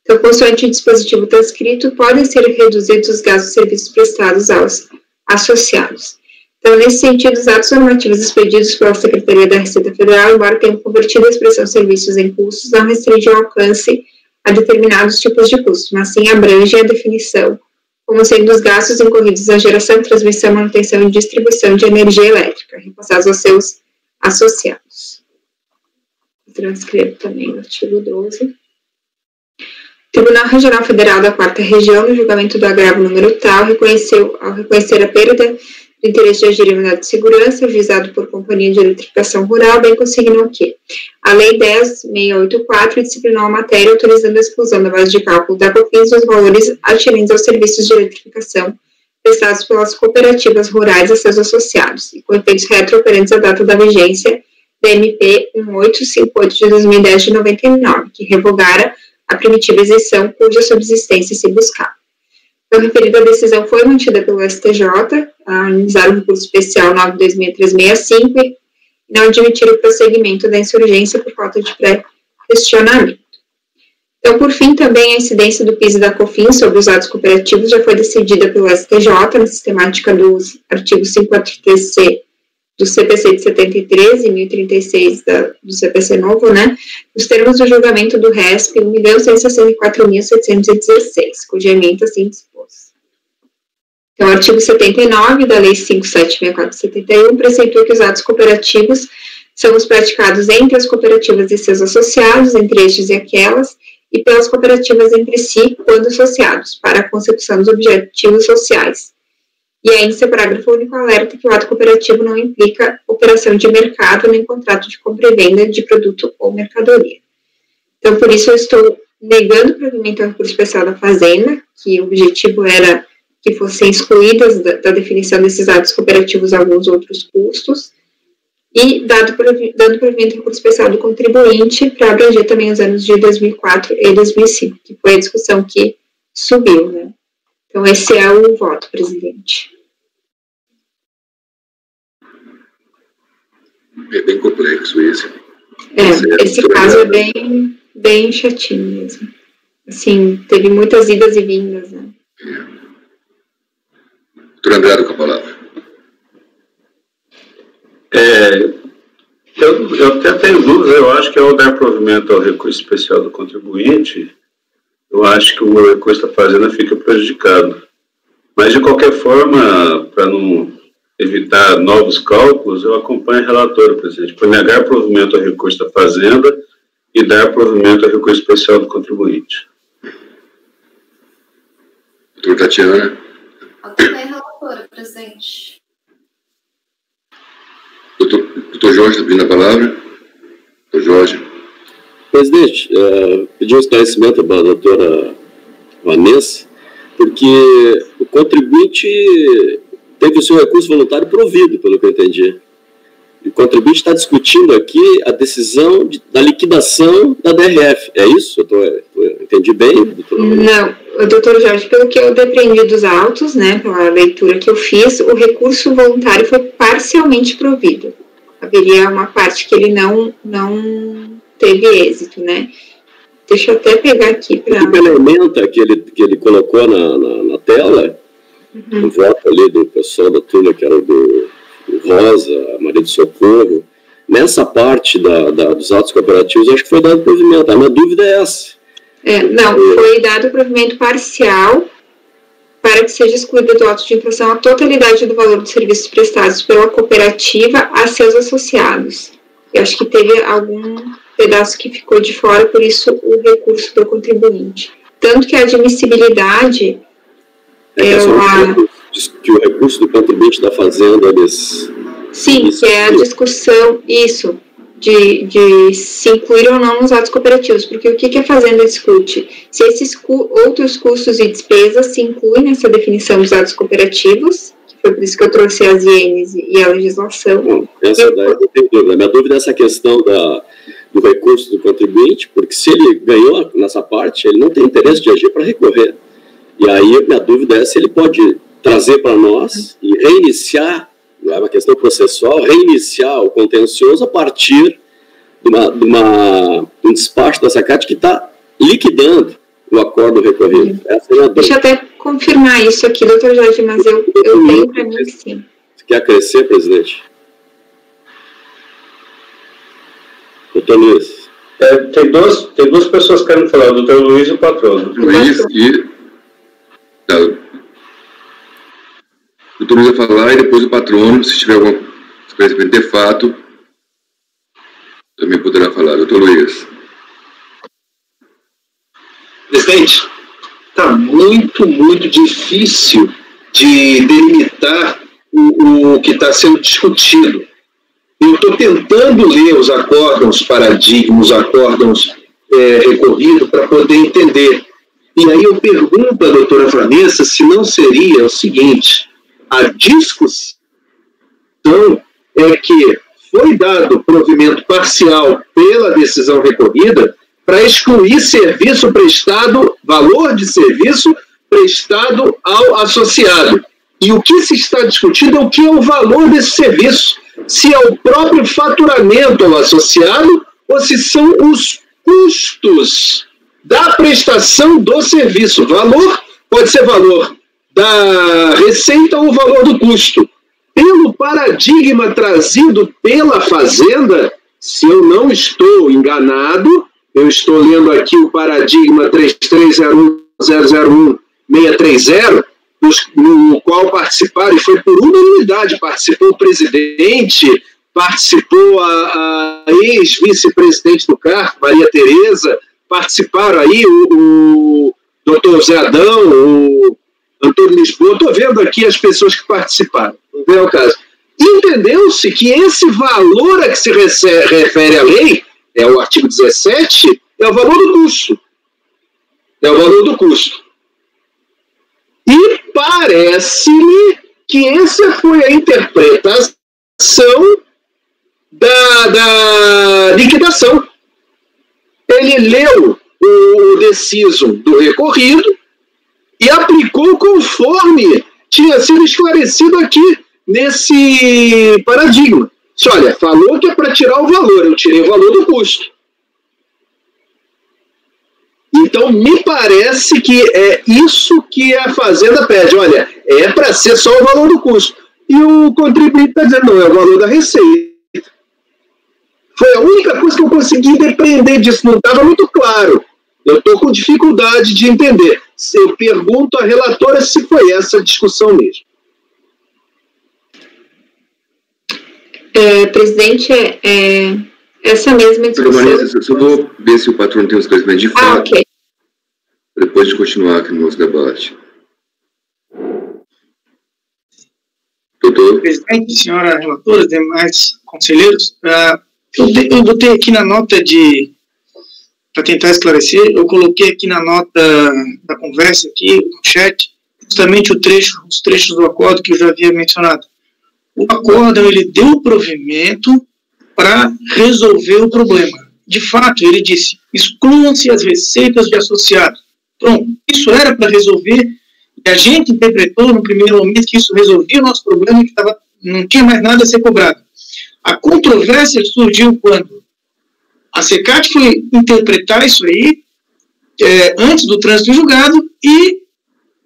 Então, consoante o dispositivo transcrito, podem ser reduzidos os gastos de serviços prestados aos associados. Então, nesse sentido, os atos normativos expedidos pela Secretaria da Receita Federal, embora tenham convertido a expressão serviços em custos, não restringem o alcance a determinados tipos de custos, mas sim abrangem a definição como sendo os gastos incorridos na geração, transmissão, manutenção e distribuição de energia elétrica, repassados aos seus associados. Transcrevo também o artigo 12. O Tribunal Regional Federal da 4ª Região, no julgamento do agravo número tal, ao reconhecer a perda do interesse de agir em unidade de segurança, juizado por companhia de eletrificação rural, bem consignou que a Lei 10.684 disciplinou a matéria, autorizando a exclusão da base de cálculo da COFINS dos valores atinentes aos serviços de eletrificação prestados pelas cooperativas rurais a seus associados, e com efeitos retroaferentes à data da vigência da MP 1858 de 2010 de 99, que revogara a primitiva isenção cuja subsistência se buscava. Então, a referida decisão foi mantida pelo STJ, a analisar o recurso especial 92665 e não admitir o prosseguimento da insurgência por falta de pré-questionamento. Então, por fim, também a incidência do PIS e da COFINS sobre os atos cooperativos já foi decidida pelo STJ na sistemática dos artigos 543C do CPC de 73 e 1036 do CPC novo, né, nos termos do julgamento do RESP 1.164.716, cuja emenda assim dispôs. Então, o artigo 79 da Lei 5.764/71 preceitua que os atos cooperativos são os praticados entre as cooperativas e seus associados, entre estes e aquelas, e pelas cooperativas entre si, quando associados, para a consecução dos objetivos sociais. E ainda, seu parágrafo único alerta que o ato cooperativo não implica operação de mercado nem contrato de compra e venda de produto ou mercadoria. Então, por isso, eu estou negando o provimento ao recurso especial da Fazenda, que o objetivo era que fossem excluídas da definição desses atos cooperativos alguns outros custos, e dando provimento ao recurso especial do contribuinte para abranger também os anos de 2004 e 2005, que foi a discussão que subiu, né? Então, esse é o voto, presidente. É bem complexo esse. Esse caso é bem chatinho mesmo. Assim, teve muitas idas e vindas, né? Doutor Andrade, com a palavra. Eu até tenho dúvidas, eu acho que ao dar provimento ao recurso especial do contribuinte, eu acho que o recurso da Fazenda fica prejudicado. Mas, de qualquer forma, para não evitar novos cálculos, eu acompanho a relatora, presidente, por negar provimento ao recurso da Fazenda e dar provimento ao recurso especial do contribuinte. Doutor Tatiana. Acompanho a relatora, presidente. Doutor Jorge, está pedindo a palavra. Doutor Jorge. Presidente, pedi um esclarecimento da doutora Vanessa, porque o contribuinte teve o seu recurso voluntário provido, pelo que eu entendi. E o contribuinte está discutindo aqui a decisão da liquidação da DRF. É isso? Eu estou Entendi bem, doutor? Não, doutor Jorge, pelo que eu depreendi dos autos, né, pela leitura que eu fiz, o recurso voluntário foi parcialmente provido. Haveria uma parte que ele não teve êxito, né? Deixa eu até pegar aqui para... O elemento que ele colocou na tela, o voto ali do pessoal da turma, que era do Rosa, Maria do Socorro, nessa parte dos atos cooperativos, acho que foi dado provimento. A minha dúvida é essa. Não, foi dado provimento parcial para que seja excluída do auto de infração a totalidade do valor dos serviços prestados pela cooperativa a seus associados. Eu acho que teve algum pedaço que ficou de fora, por isso o recurso do contribuinte. Tanto que a admissibilidade... que o recurso do contribuinte da Fazenda... Sim, que é a discussão, isso, de se incluir ou não nos atos cooperativos, porque o que a Fazenda discute? Se esses outros custos e despesas se incluem nessa definição dos atos cooperativos, que foi por isso que eu trouxe as INs e a legislação. Eu tenho dúvida. Minha dúvida é essa questão do recurso do contribuinte, porque se ele ganhou nessa parte, ele não tem interesse de agir para recorrer. E aí, minha dúvida é se ele pode trazer para nós e reiniciar, não é uma questão processual, reiniciar o contencioso a partir de um despacho da SACAT que está liquidando o acordo recorrido. Essa é a dúvida. Deixa eu até confirmar isso aqui, doutor Jorge, mas eu tenho para mim que sim. Você quer crescer, presidente? Doutor Luiz. Tem duas pessoas que querem falar, o doutor Luiz e o patrono. Luiz e... Tá. O doutor Luiz vai falar e depois o patrono, se tiver alguma experiência de fato, também poderá falar. Doutor Luiz. Presidente, está muito, muito difícil de delimitar o que está sendo discutido. Eu estou tentando ler os acórdãos paradigmas, os acórdãos recorridos para poder entender. E aí eu pergunto à doutora Vanessa se não seria o seguinte: a discussão é que foi dado provimento parcial pela decisão recorrida para excluir serviço prestado, valor de serviço prestado ao associado. E o que se está discutindo é o que é o valor desse serviço. Se é o próprio faturamento ao associado ou se são os custos da prestação do serviço. Valor pode ser valor da receita ou valor do custo. Pelo paradigma trazido pela Fazenda, se eu não estou enganado, eu estou lendo aqui o paradigma 3301.001.630, no qual participaram, e foi por unanimidade, participou o presidente, participou a ex-vice-presidente do CARF, Maria Tereza, participaram aí o doutor Zé Adão, o Antônio Lisboa, estou vendo aqui as pessoas que participaram, não é o caso. Entendeu-se que esse valor a que se refere a lei, é o artigo 17, é o valor do custo. É o valor do custo. E parece-me que essa foi a interpretação da liquidação. Ele leu o decisum do recorrido e aplicou conforme tinha sido esclarecido aqui nesse paradigma. Olha, falou que é para tirar o valor, eu tirei o valor do custo. Então, me parece que é isso que a Fazenda pede. Olha, é para ser só o valor do custo. E o contribuinte está dizendo, não, é o valor da receita. Foi a única coisa que eu consegui depreender disso. Não estava muito claro. Eu estou com dificuldade de entender. Eu pergunto à relatora se foi essa a discussão mesmo. Presidente, essa mesma discussão... Eu só vou ver se o patrão tem os esclarecimentos de fato. Ok. Depois de continuar aqui no nosso debate. Doutor? Presidente, senhora relatora, demais conselheiros, eu botei aqui na nota para tentar esclarecer, eu coloquei aqui na nota da conversa, aqui no chat, justamente os trechos do acordo que eu já havia mencionado. O acórdão, ele deu o provimento para resolver o problema. de fato, ele disse, excluam-se as receitas de associados. Pronto, isso era para resolver, e a gente interpretou no primeiro momento que isso resolvia o nosso problema e que não tinha mais nada a ser cobrado. A controvérsia surgiu quando a CECAT foi interpretar isso aí antes do trânsito julgado e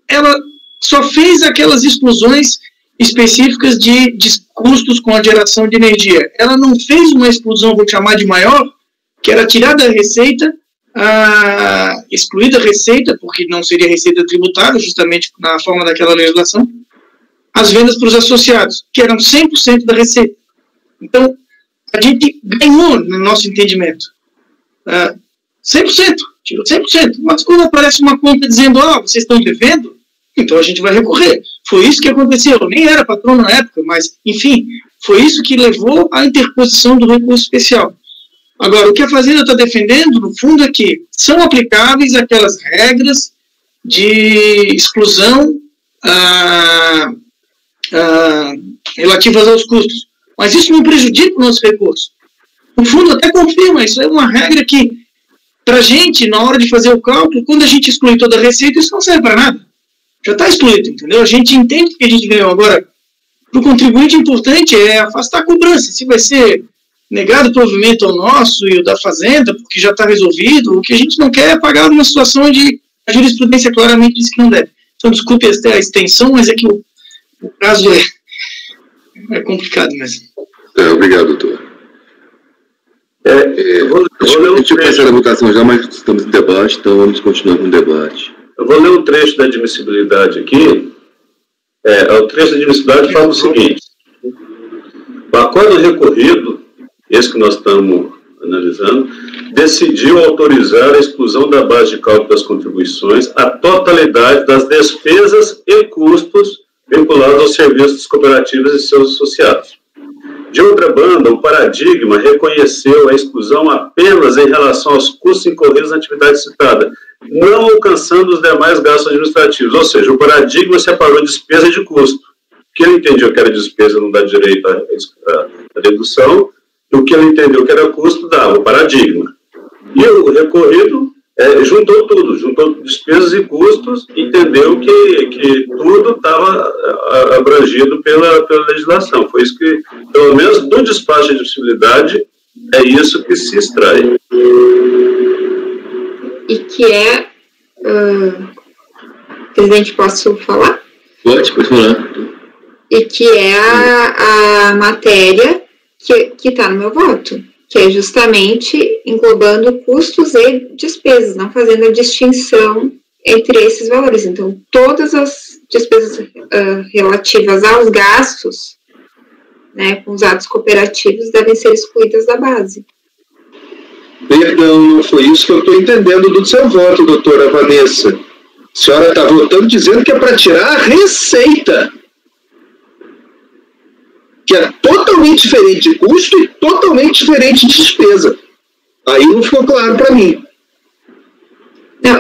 ela só fez aquelas exclusões específicas de custos com a geração de energia. Ela não fez uma exclusão, vou chamar de maior, que era tirar da receita, excluída a receita, porque não seria receita tributável, justamente na forma daquela legislação, as vendas para os associados, que eram 100% da receita. Então, a gente ganhou no nosso entendimento. 100%, tirou 100%. Mas quando aparece uma conta dizendo, vocês estão devendo, então a gente vai recorrer. Foi isso que aconteceu. Eu nem era patrono na época, mas, enfim, foi isso que levou à interposição do recurso especial. Agora, o que a Fazenda está defendendo, no fundo, é que são aplicáveis aquelas regras de exclusão relativas aos custos. Mas isso não prejudica o nosso recurso. No fundo, até confirma, isso é uma regra que, para a gente, na hora de fazer o cálculo, quando a gente exclui toda a receita, isso não serve para nada. Já está excluído, entendeu? A gente entende que a gente ganhou. Agora, para o contribuinte, importante é afastar a cobrança. Se vai ser negado o provimento ao nosso e o da Fazenda, porque já está resolvido, o que a gente não quer é pagar uma situação onde a jurisprudência claramente diz que não deve. Então, desculpe até a extensão, mas é que o caso é complicado mesmo. Obrigado, doutor. A gente vai passar a votação já, mas estamos em debate, então vamos continuar com o debate. Eu vou ler um trecho da admissibilidade aqui. O trecho da admissibilidade fala o seguinte: o acordo recorrido, esse que nós estamos analisando, decidiu autorizar a exclusão da base de cálculo das contribuições a totalidade das despesas e custos vinculados aos serviços cooperativos e seus associados. De outra banda, o paradigma reconheceu a exclusão apenas em relação aos custos incorridos na atividade citada, não alcançando os demais gastos administrativos. Ou seja, o paradigma separou despesa de custo. O que ele entendeu que era despesa não dá direito à dedução, e o que ele entendeu que era custo dava o paradigma. E o recorrido juntou tudo, juntou despesas e custos, entendeu que tudo estava abrangido pela legislação. Foi isso que, pelo menos do despacho de admissibilidade, é isso que se extrai. E que presidente, posso falar? Pode falar. E que é a matéria que está no meu voto, que é justamente englobando custos e despesas, não fazendo a distinção entre esses valores. Então, todas as despesas relativas aos gastos, né, com os atos cooperativos, devem ser excluídas da base. Perdão, não foi isso que eu estou entendendo do seu voto, doutora Vanessa. A senhora está votando dizendo que é para tirar a receita, que é totalmente diferente de custo e totalmente diferente de despesa. Aí não ficou claro para mim. Não,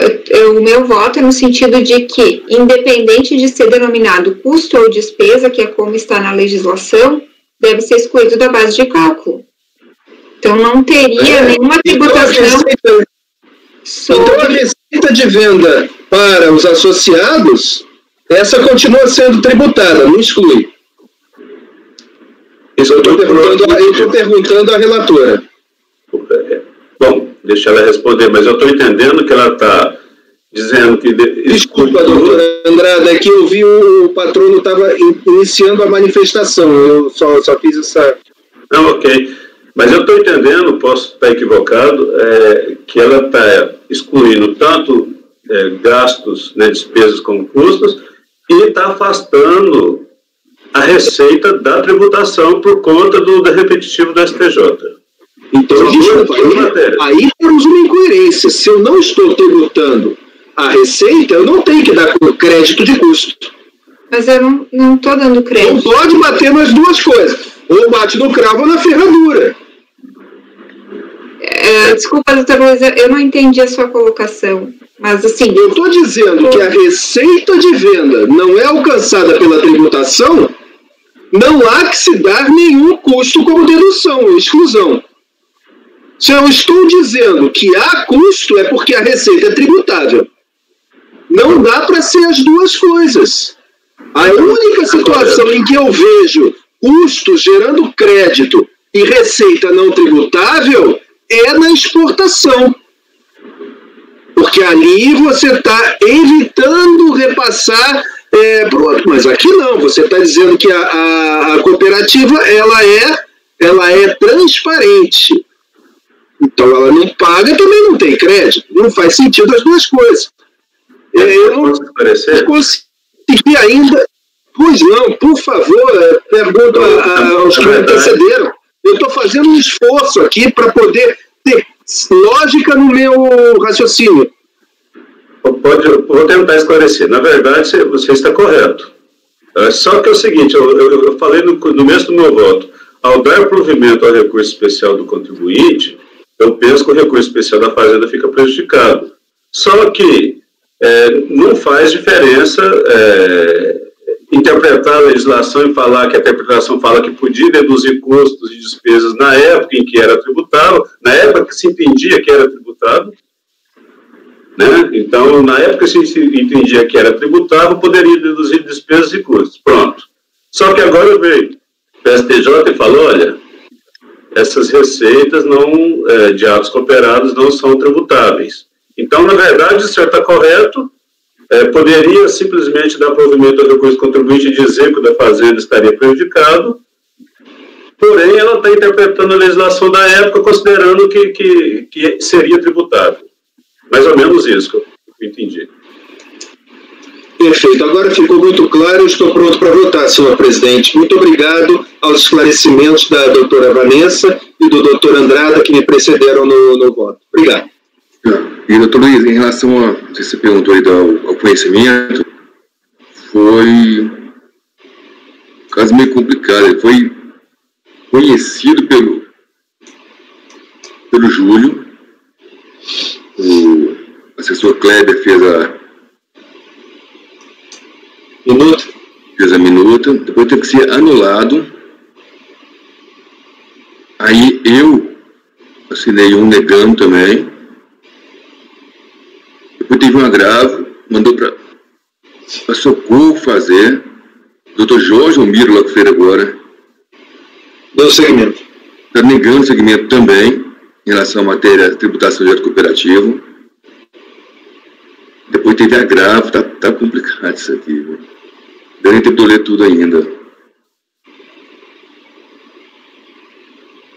o meu voto é no sentido de que, independente de ser denominado custo ou despesa, que é como está na legislação, deve ser excluído da base de cálculo. Então, não teria nenhuma tributação. Então, a receita de venda para os associados, essa continua sendo tributada, não exclui. Isso eu estou perguntando à relatora. Bom, deixa ela responder, mas eu estou entendendo que ela está dizendo que... Desculpa, doutora Andrada, é que eu vi o patrono estava iniciando a manifestação, eu só fiz essa... Não, ok. Mas eu estou entendendo, posso estar equivocado, que ela está excluindo tanto gastos, né, despesas como custos, e está afastando a receita da tributação por conta do repetitivo do STJ. Então, desculpa, aí temos uma incoerência. Se eu não estou tributando a receita, eu não tenho que dar crédito de custo. Mas eu não estou dando crédito. Não pode bater nas duas coisas. Ou bate no cravo ou na ferradura. Desculpa, doutora Luísa, eu não entendi a sua colocação. Mas assim... Eu estou dizendo que a receita de venda não é alcançada pela tributação, não há que se dar nenhum custo como dedução ou exclusão. Se eu estou dizendo que há custo, é porque a receita é tributável. Não dá para ser as duas coisas. A única situação em que eu vejo custo gerando crédito e receita não tributável é na exportação. Porque ali você está evitando repassar para o outro. Mas aqui não, você está dizendo que a cooperativa ela é transparente. Então ela não paga, também não tem crédito. Não faz sentido as duas coisas. Eu não consegui ainda. Pois não, por favor, pergunto aos que me antecederam. Eu estou fazendo um esforço aqui para poder ter lógica no meu raciocínio. Vou tentar esclarecer. Na verdade, você está correto. Só que é o seguinte, eu falei no mesmo do meu voto. Ao dar provimento ao recurso especial do contribuinte, eu penso que o recurso especial da Fazenda fica prejudicado. Só que não faz diferença interpretar a legislação e falar que a interpretação fala que podia deduzir custos e despesas na época em que era tributável, na época que se entendia que era tributável, né? Então, na época que se entendia que era tributável, poderia deduzir despesas e custos. Pronto. Só que agora veio o STJ e falou, olha, essas receitas de atos cooperados não são tributáveis. Então, na verdade, o senhor está correto, poderia simplesmente dar provimento ao recurso contribuinte e dizer que o da Fazenda estaria prejudicado, porém, ela está interpretando a legislação da época, considerando que seria tributável. Mais ou menos isso que eu entendi. Perfeito. Agora ficou muito claro, eu estou pronto para votar, senhor presidente. Muito obrigado aos esclarecimentos da doutora Vanessa e do doutor Andrada, que me precederam no voto. Obrigado. E, doutor Luiz, em relação a, não sei se você perguntou aí ao conhecimento, foi um caso meio complicado. Ele foi conhecido pelo Júlio, o assessor Kleber fez a minuta, depois teve que ser anulado. Aí eu assinei um negando também. Depois teve um agravo, mandou para Socorro fazer. O doutor Jorge Almiro, lá que fez agora, deu segmento. Está negando o segmento também, em relação à matéria tributação de ato cooperativo. Depois teve agravo, tá complicado isso aqui, viu? Eu nem tentou ler tudo ainda.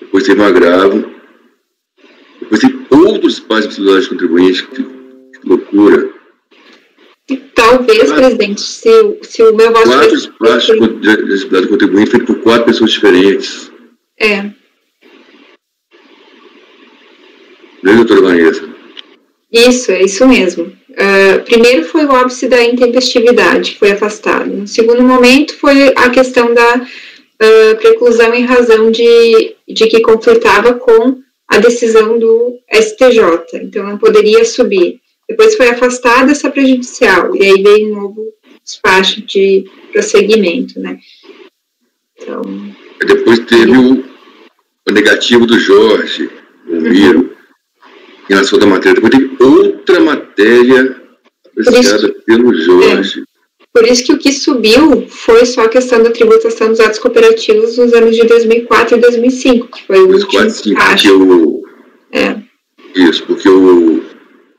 Depois teve um agravo. Depois teve outros prazos de contribuinte. Que loucura. Talvez, presidente, se o meu voto... 4 prazos de contribuinte feito por 4 pessoas diferentes. Não é, doutora Vanessa? Isso, é isso mesmo. Primeiro foi o óbice da intempestividade, foi afastado. No segundo momento foi a questão da preclusão em razão de que conflitava com a decisão do STJ, então não poderia subir. Depois foi afastada essa prejudicial, e aí veio um novo despacho de prosseguimento, né? Então... Depois teve o negativo do Jorge, o Miro, em relação da matéria. Depois teve outra matéria apreciada pelo Jorge. Por isso que o que subiu foi só a questão da tributação dos atos cooperativos nos anos de 2004 e 2005, que foi o último despacho. Isso, porque o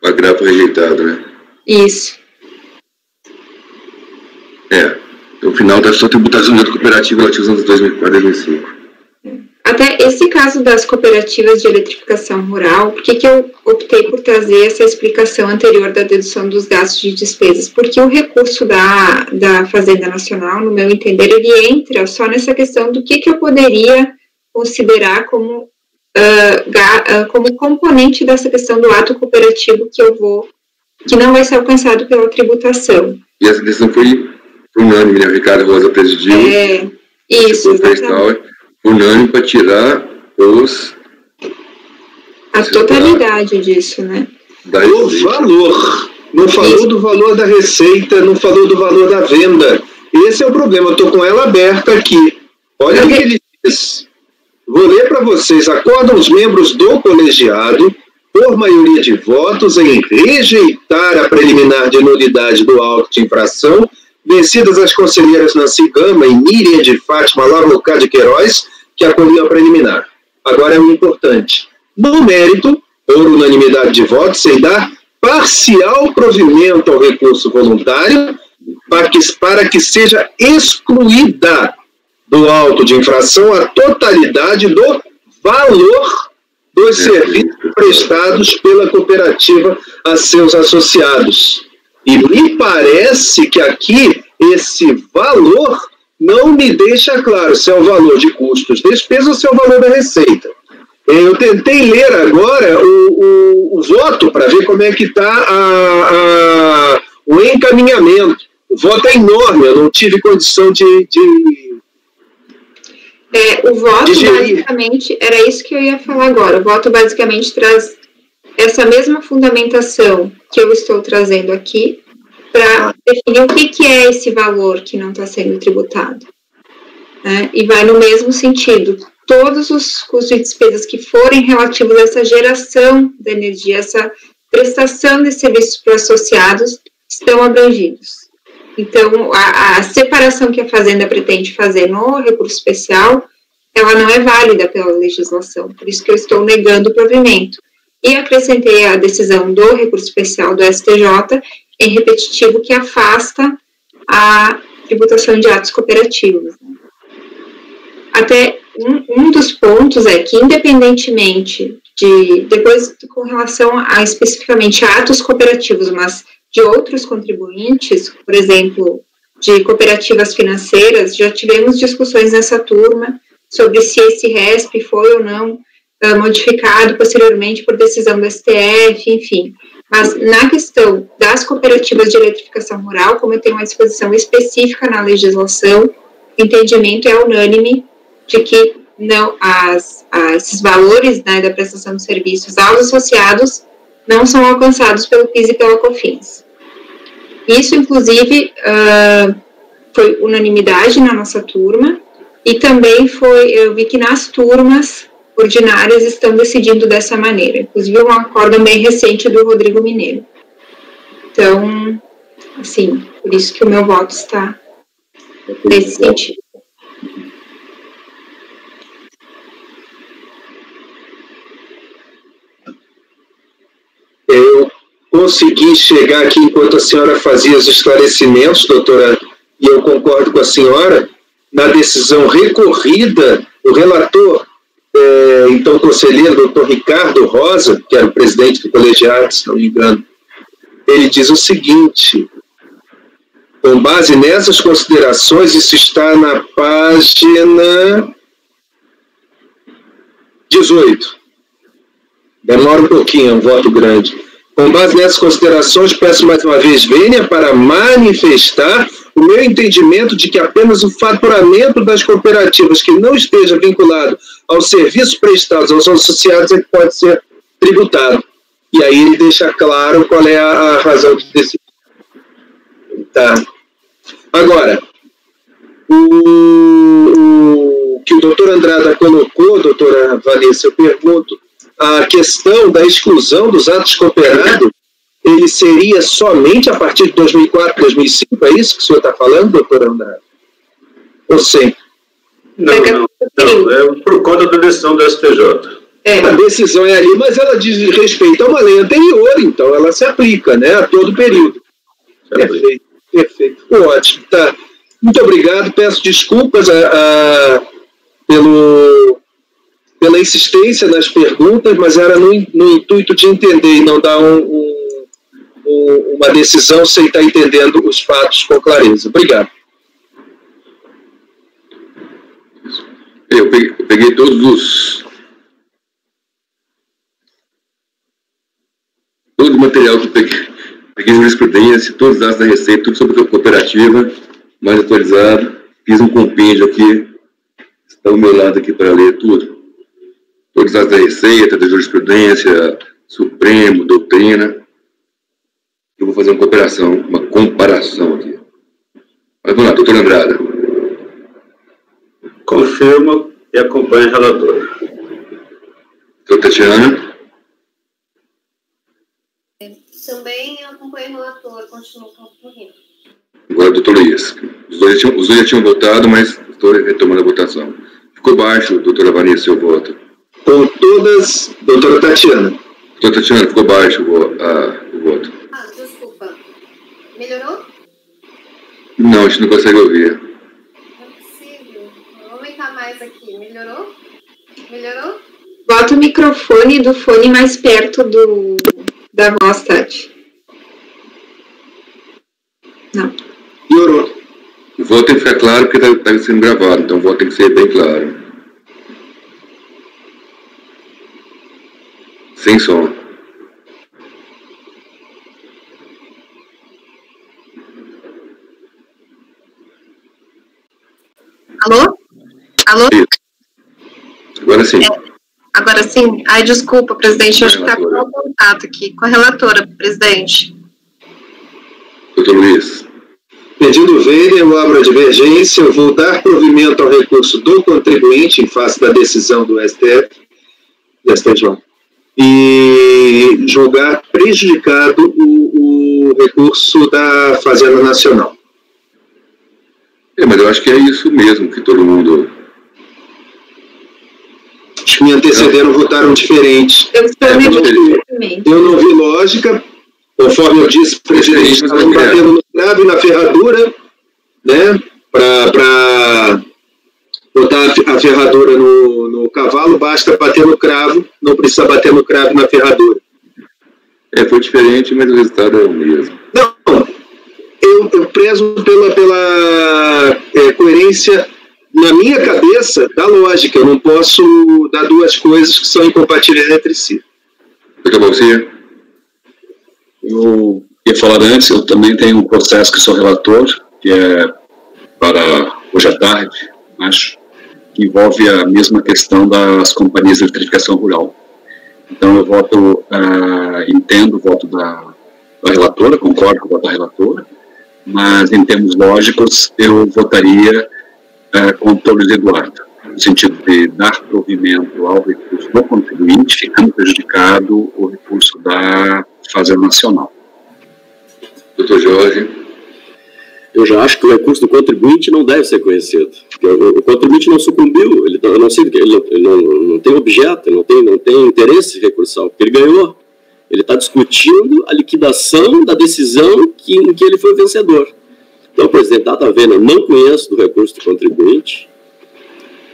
agravo foi rejeitado, né? Isso. No final da sua tributação de ato cooperativo relativa aos anos 2004 e 2005. Até esse caso das cooperativas de eletrificação rural, por que eu optei por trazer essa explicação anterior da dedução dos gastos de despesas? Porque o recurso da Fazenda Nacional, no meu entender, ele entra só nessa questão do que eu poderia considerar como componente dessa questão do ato cooperativo que não vai ser alcançado pela tributação. E essa decisão foi unânime, né? O Ricardo Rosa presidiu. Isso, exatamente. Unânime para tirar a totalidade disso, né? O valor. Não falou do valor da receita, não falou do valor da venda. Esse é o problema. Eu estou com ela aberta aqui. Olha o que ele diz. Vou ler para vocês. Acordam os membros do colegiado, por maioria de votos, em rejeitar a preliminar de nulidade do auto de infração, vencidas as conselheiras Nancy Gama e Miriam de Fátima Lavocá de Queiroz, que acolhiam a preliminar. Agora é o importante. No mérito, por unanimidade de votos, sem dar parcial provimento ao recurso voluntário, para que seja excluída do auto de infração a totalidade do valor dos serviços prestados pela cooperativa a seus associados. E me parece que aqui esse valor não me deixa claro se é o valor de custos, despesas ou se é o valor da receita. Eu tentei ler agora o voto para ver como é que está o encaminhamento. O voto é enorme, eu não tive condição de o voto, basicamente, era isso que eu ia falar agora. O voto, basicamente, traz essa mesma fundamentação que eu estou trazendo aqui para definir o que é esse valor que não está sendo tributado. Né? E vai no mesmo sentido. Todos os custos e despesas que forem relativos a essa geração de energia, essa prestação de serviços para associados, estão abrangidos. Então, a separação que a Fazenda pretende fazer no recurso especial, ela não é válida pela legislação, por isso que eu estou negando o provimento. E acrescentei a decisão do recurso especial do STJ em repetitivo que afasta a tributação de atos cooperativos. Até um dos pontos é que, independentemente depois com relação a especificamente atos cooperativos, mas de outros contribuintes, por exemplo, de cooperativas financeiras, já tivemos discussões nessa turma sobre se esse RESP foi ou não modificado posteriormente por decisão do STF, enfim. Mas na questão das cooperativas de eletrificação rural, como eu tenho uma disposição específica na legislação, o entendimento é unânime de que não, esses valores, né, da prestação de serviços aos associados não são alcançados pelo PIS e pela COFINS. Isso, inclusive, foi unanimidade na nossa turma, e também eu vi que nas turmas ordinárias estão decidindo dessa maneira, inclusive um acórdão bem recente do Rodrigo Mineiro. Então, assim, por isso que o meu voto está nesse sentido. Eu consegui chegar aqui enquanto a senhora fazia os esclarecimentos, doutora, e eu concordo com a senhora, na decisão recorrida, o relator, então conselheiro, doutor Ricardo Rosa, que era o presidente do colegiado, se não me engano, ele diz o seguinte: com base nessas considerações, isso está na página 18. Demora um pouquinho, é um voto grande. Com base nessas considerações, peço mais uma vez vênia para manifestar o meu entendimento de que apenas o faturamento das cooperativas que não esteja vinculado aos serviços prestados aos associados é que pode ser tributado. E aí ele deixa claro qual é a razão de decidir. Tá. Agora, o que o doutor Andrada colocou, doutora Vanessa, eu pergunto, a questão da exclusão dos atos cooperados, ele seria somente a partir de 2004, 2005? É isso que o senhor está falando, doutor Andrade? Ou sempre? Não, é por conta da decisão do STJ. A decisão é ali, mas ela diz respeito a uma lei anterior, então ela se aplica, né, a todo período. Perfeito, perfeito. Ótimo, tá. Muito obrigado, peço desculpas pela insistência nas perguntas, mas era no intuito de entender e não dar uma decisão sem estar entendendo os fatos com clareza. Obrigado. Eu peguei todo o material que peguei jurisprudência, todos os dados da Receita, tudo sobre a cooperativa, mais atualizado, fiz um compêndio aqui, está ao meu lado aqui para ler tudo. Todos os dados da Receita, da jurisprudência, Supremo, doutrina. Eu vou fazer uma comparação aqui. Mas vamos lá, doutor Andrada. Confirmo e acompanho a relatora. Doutora Tatiana? Também acompanho o relator, continuo concluindo. Agora, doutor Luiz. Os dois já tinham votado, mas estou retomando a votação. Ficou baixo, doutora Vanessa, seu voto. Com todas, doutora Tatiana. Doutora Tatiana, ficou baixo o voto. Ah, desculpa. Melhorou? Não, a gente não consegue ouvir. Não é possível. Vou aumentar mais aqui. Melhorou? Melhorou? Bota o microfone do fone mais perto da voz, Tati. Não. Piorou. O voto tem que ficar claro porque está sendo gravado, então o voto tem que ser bem claro. Sem som. Alô? Alô? Agora sim. Agora sim? Ai, desculpa, presidente, acho que está com contato aqui com a relatora, presidente. Doutor Luiz. Pedindo vênia, eu abro a divergência, eu vou dar provimento ao recurso do contribuinte em face da decisão do STF, e julgar prejudicado o recurso da Fazenda Nacional. Mas eu acho que é isso mesmo que todo mundo... Os que me antecederam votaram diferente. Eu não vi lógica, conforme eu disse, o presidente estava batendo no cravo e na ferradura, né, para botar a ferradura no cavalo, basta bater no cravo, não precisa bater no cravo e na ferradura. Foi diferente, mas o resultado é o mesmo. Não, eu prezo pela coerência na minha cabeça da lógica. Eu não posso dar duas coisas que são incompatíveis entre si. Você? Eu ia falar antes, eu também tenho um processo que sou relator, que é para hoje à tarde, acho, que envolve a mesma questão das companhias de eletrificação rural. Então eu voto, entendo o voto da relatora, concordo com o voto da relatora, mas em termos lógicos eu votaria com o doutor Luiz Eduardo, no sentido de dar provimento ao recurso do contribuinte, ficando prejudicado o recurso da Fazenda Nacional. Doutor Jorge. Eu já acho que o recurso do contribuinte não deve ser conhecido. Porque o contribuinte não sucumbiu, eu não sei, ele não tem objeto, não tem interesse recursal, porque ele ganhou. Ele está discutindo a liquidação da decisão em que ele foi vencedor. Então, presidente, dado a vênia, não conheço do recurso do contribuinte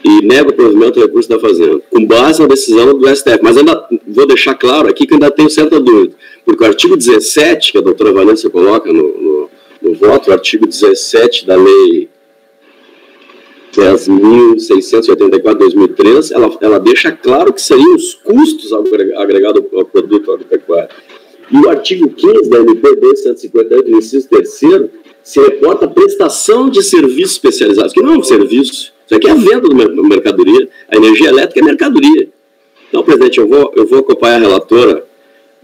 e nego o provimento do recurso da Fazenda, com base na decisão do STF. Mas ainda vou deixar claro aqui que ainda tenho certa dúvida, porque o artigo 17, que a doutora Vanessa coloca no voto, o artigo 17 da Lei 10.684/2003, ela deixa claro que seriam os custos agregados ao produto agropecuário. E o artigo 15 da MP 158, no inciso 3º, se reporta a prestação de serviços especializados, que não é um serviço, isso aqui é a venda de mercadoria, a energia elétrica é mercadoria. Então, presidente, eu vou acompanhar a relatora,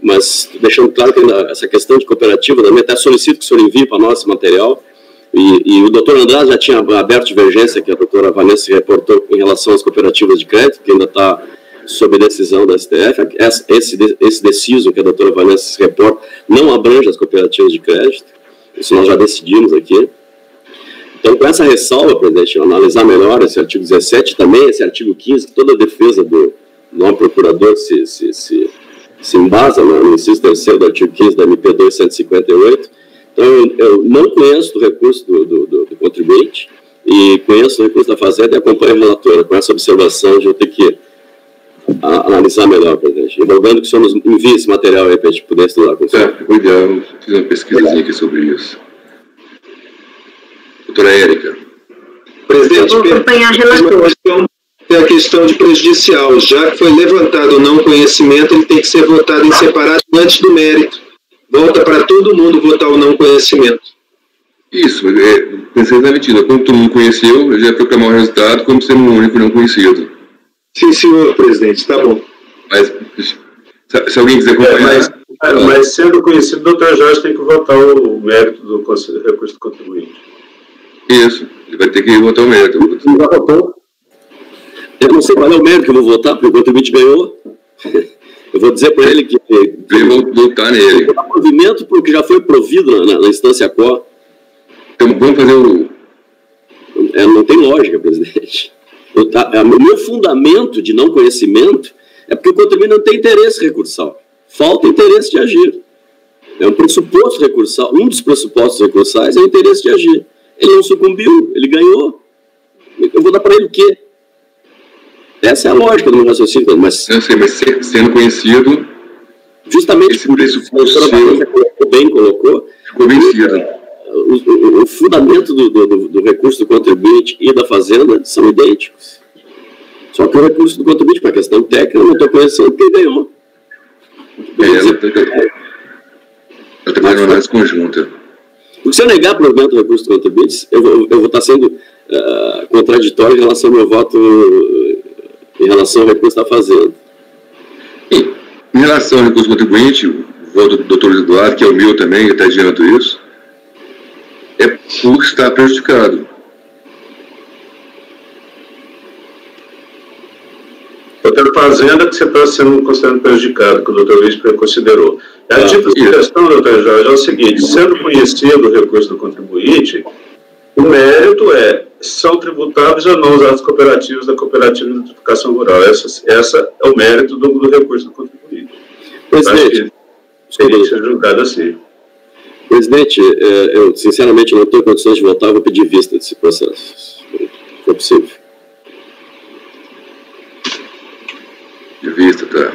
mas deixando claro que essa questão de cooperativa, também até solicito que o senhor envie para nós esse material, e o doutor Andrade já tinha aberto divergência, que a doutora Vanessa reportou em relação às cooperativas de crédito, que ainda está sob decisão da STF. Esse deciso que a doutora Vanessa se reporta não abrange as cooperativas de crédito, isso nós já decidimos aqui. Então, com essa ressalva, presidente, analisar melhor esse artigo 17, também esse artigo 15, que toda a defesa do novo procurador se embasa no inciso 3º do artigo 15 da MP 258. Então, eu não conheço do recurso do contribuinte e conheço o recurso da Fazenda e acompanho a relatora com essa observação de eu ter que analisar melhor, presidente. E rogando que o senhor nos envie esse material aí para a gente poder estudar com o senhor. Ficou ideal, fiz uma pesquisazinha aqui sobre isso. Doutora Érica. Presidente, tem a questão de prejudicial. Já que foi levantado o não conhecimento, ele tem que ser votado em separado antes do mérito. Volta para todo mundo votar o não conhecimento. Isso, pensei na mentira. Como todo mundo conheceu, eu já ia proclamar o resultado como sendo o único não conhecido. Sim, senhor presidente, tá bom. Mas, se alguém quiser acompanhar... Mas sendo conhecido, o doutor Jorge tem que votar o mérito do recurso do contribuinte. Isso, ele vai ter que votar o mérito. Já votou? Eu não sei qual é o mérito que eu vou votar, porque o contribuinte ganhou. Eu vou dizer para ele que... Eu vou votar nele. O provimento porque já foi provido na instância COR. Então, vamos fazer o... Não tem lógica, presidente. O meu fundamento de não conhecimento é porque o contribuinte não tem interesse recursal. Falta interesse de agir. É um pressuposto recursal. Um dos pressupostos recursais é o interesse de agir. Ele não sucumbiu, ele ganhou. Eu vou dar para ele o quê? Essa é a lógica do meu raciocínio. Mas, eu sei, mas sendo conhecido... Justamente por isso que bem colocou... Ficou vencido. O fundamento do recurso do contribuinte e da fazenda são idênticos. Só que o recurso do contribuinte, para a questão técnica, eu não estou conhecendo quem ganhou. Eu trabalho numa análise conjunta. Porque se eu negar o provimento do recurso do contribuinte, eu vou estar sendo contraditório em relação ao meu voto, em relação ao recurso da fazenda. Em relação ao recurso do contribuinte, o voto do doutor Eduardo, que é o meu também, está adianto isso, é por estar prejudicado. Outra fazenda que você está sendo considerado prejudicado, que o doutor Luiz considerou. A título de questão, doutor Jorge, é o seguinte: sendo conhecido o recurso do contribuinte, o mérito são tributados ou não os atos cooperativos da Cooperativa de Eletrificação Rural. Essa é o mérito do recurso do contribuinte. Presidente, teria que ser julgado assim. Presidente, eu sinceramente não estou em condições de votar, vou pedir vista desse processo, se for possível. De vista, tá.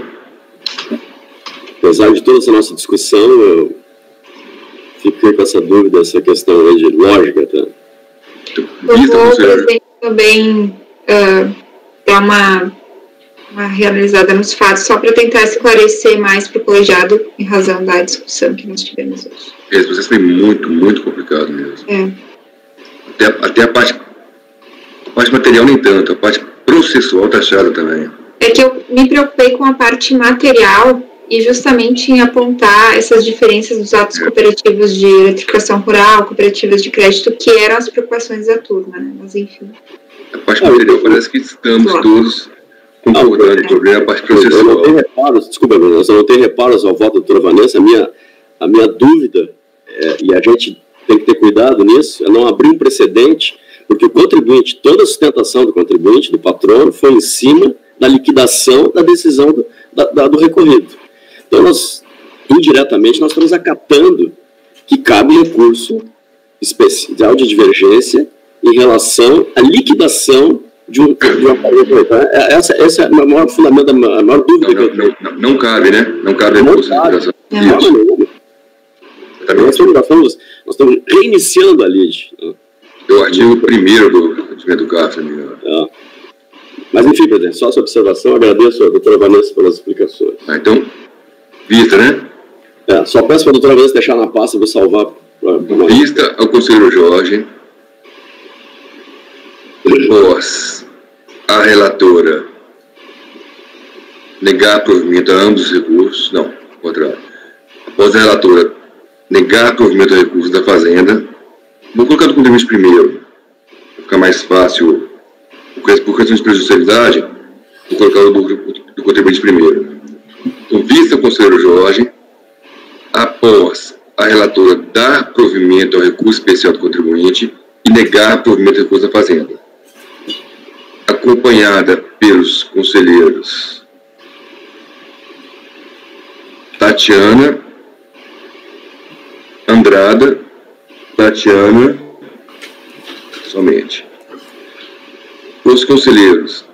Apesar de toda essa nossa discussão, eu fiquei com essa dúvida, essa questão aí de lógica, tá? Eu vou, presidente, também dar uma realizada nos fatos, só para tentar esclarecer mais para o colegiado em razão da discussão que nós tivemos hoje. Esse processo foi muito, muito complicado mesmo. Até a parte material nem tanto, a parte processual está chata também. É que eu me preocupei com a parte material e justamente em apontar essas diferenças dos atos cooperativos de eletrificação rural, cooperativas de crédito, que eram as preocupações da turma, né? Mas enfim. A parte material parece que estamos todos concordando, o problema é a parte processual. Eu não tenho reparos, desculpa, Bruno, eu não tenho reparos ao voto da doutora Vanessa. A minha dúvida, e a gente tem que ter cuidado nisso, é não abrir um precedente, porque o contribuinte, toda a sustentação do contribuinte, do patrono, foi em cima da liquidação da decisão do recorrido. Então, indiretamente, nós estamos acatando que cabe recurso especial de divergência em relação à liquidação de um aparelho. Essa é a maior fundamento, a maior dúvida que eu tenho. Não cabe, né? Não cabe recurso de liquidação. Nós estamos reiniciando a LID. É o artigo 1º do CAF, Mas, enfim, presidente, só essa observação. Agradeço a doutora Vanessa pelas explicações. Então, vista, né? Só peço para a doutora Vanessa deixar na pasta, vou salvar. Vista ao conselheiro Jorge, após a relatora negar provimento a ambos os recursos, não, ao contrário. Após a relatora negar provimento a recursos da Fazenda, vou colocar do contribuinte primeiro, para ficar mais fácil. Por questão de prejudicialidade, vou colocar o do contribuinte primeiro. Então, vista o conselheiro Jorge, após a relatora dar provimento ao recurso especial do contribuinte e negar provimento ao recurso da Fazenda, acompanhada pelos conselheiros Tatiana, Andrada, Tatiana, somente. Os conselheiros,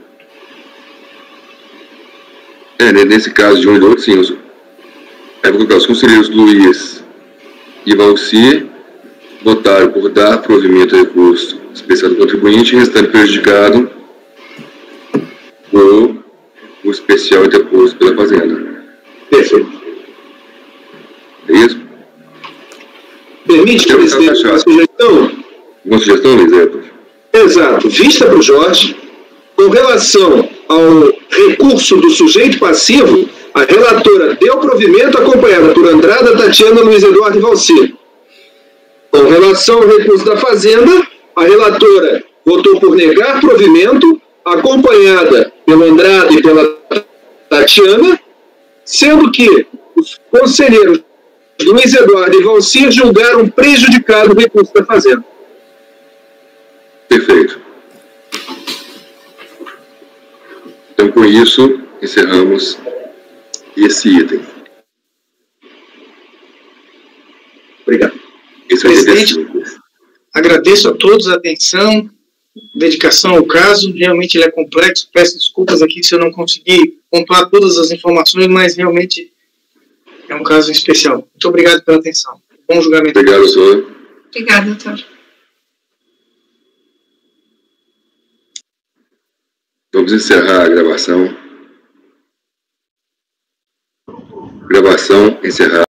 nesse caso de um e do outro, sim, vou colocar os conselheiros Luiz e Valci votaram por dar provimento ao recurso especial do contribuinte, restando prejudicado por o especial interposto pela Fazenda. Perfeito. É isso? Permite, presidente, uma sugestão? Uma sugestão, Luiz? Exato. Vista para o Jorge, com relação ao recurso do sujeito passivo, a relatora deu provimento acompanhada por Andrada, Tatiana, Luiz Eduardo e Valci. Com relação ao recurso da Fazenda, a relatora votou por negar provimento acompanhada pelo Andrade e pela Tatiana, sendo que os conselheiros Luiz Eduardo e Valcir julgaram prejudicado o recurso da Fazenda. Perfeito. Então, com isso, encerramos esse item. Obrigado. Presidente, agradeço a todos a atenção, dedicação ao caso. Realmente ele é complexo. Peço desculpas aqui se eu não consegui pontuar todas as informações, mas realmente é um caso especial. Muito obrigado pela atenção. Bom julgamento. Obrigado, doutor. Obrigada, doutor. Vamos encerrar a gravação. Gravação encerrada.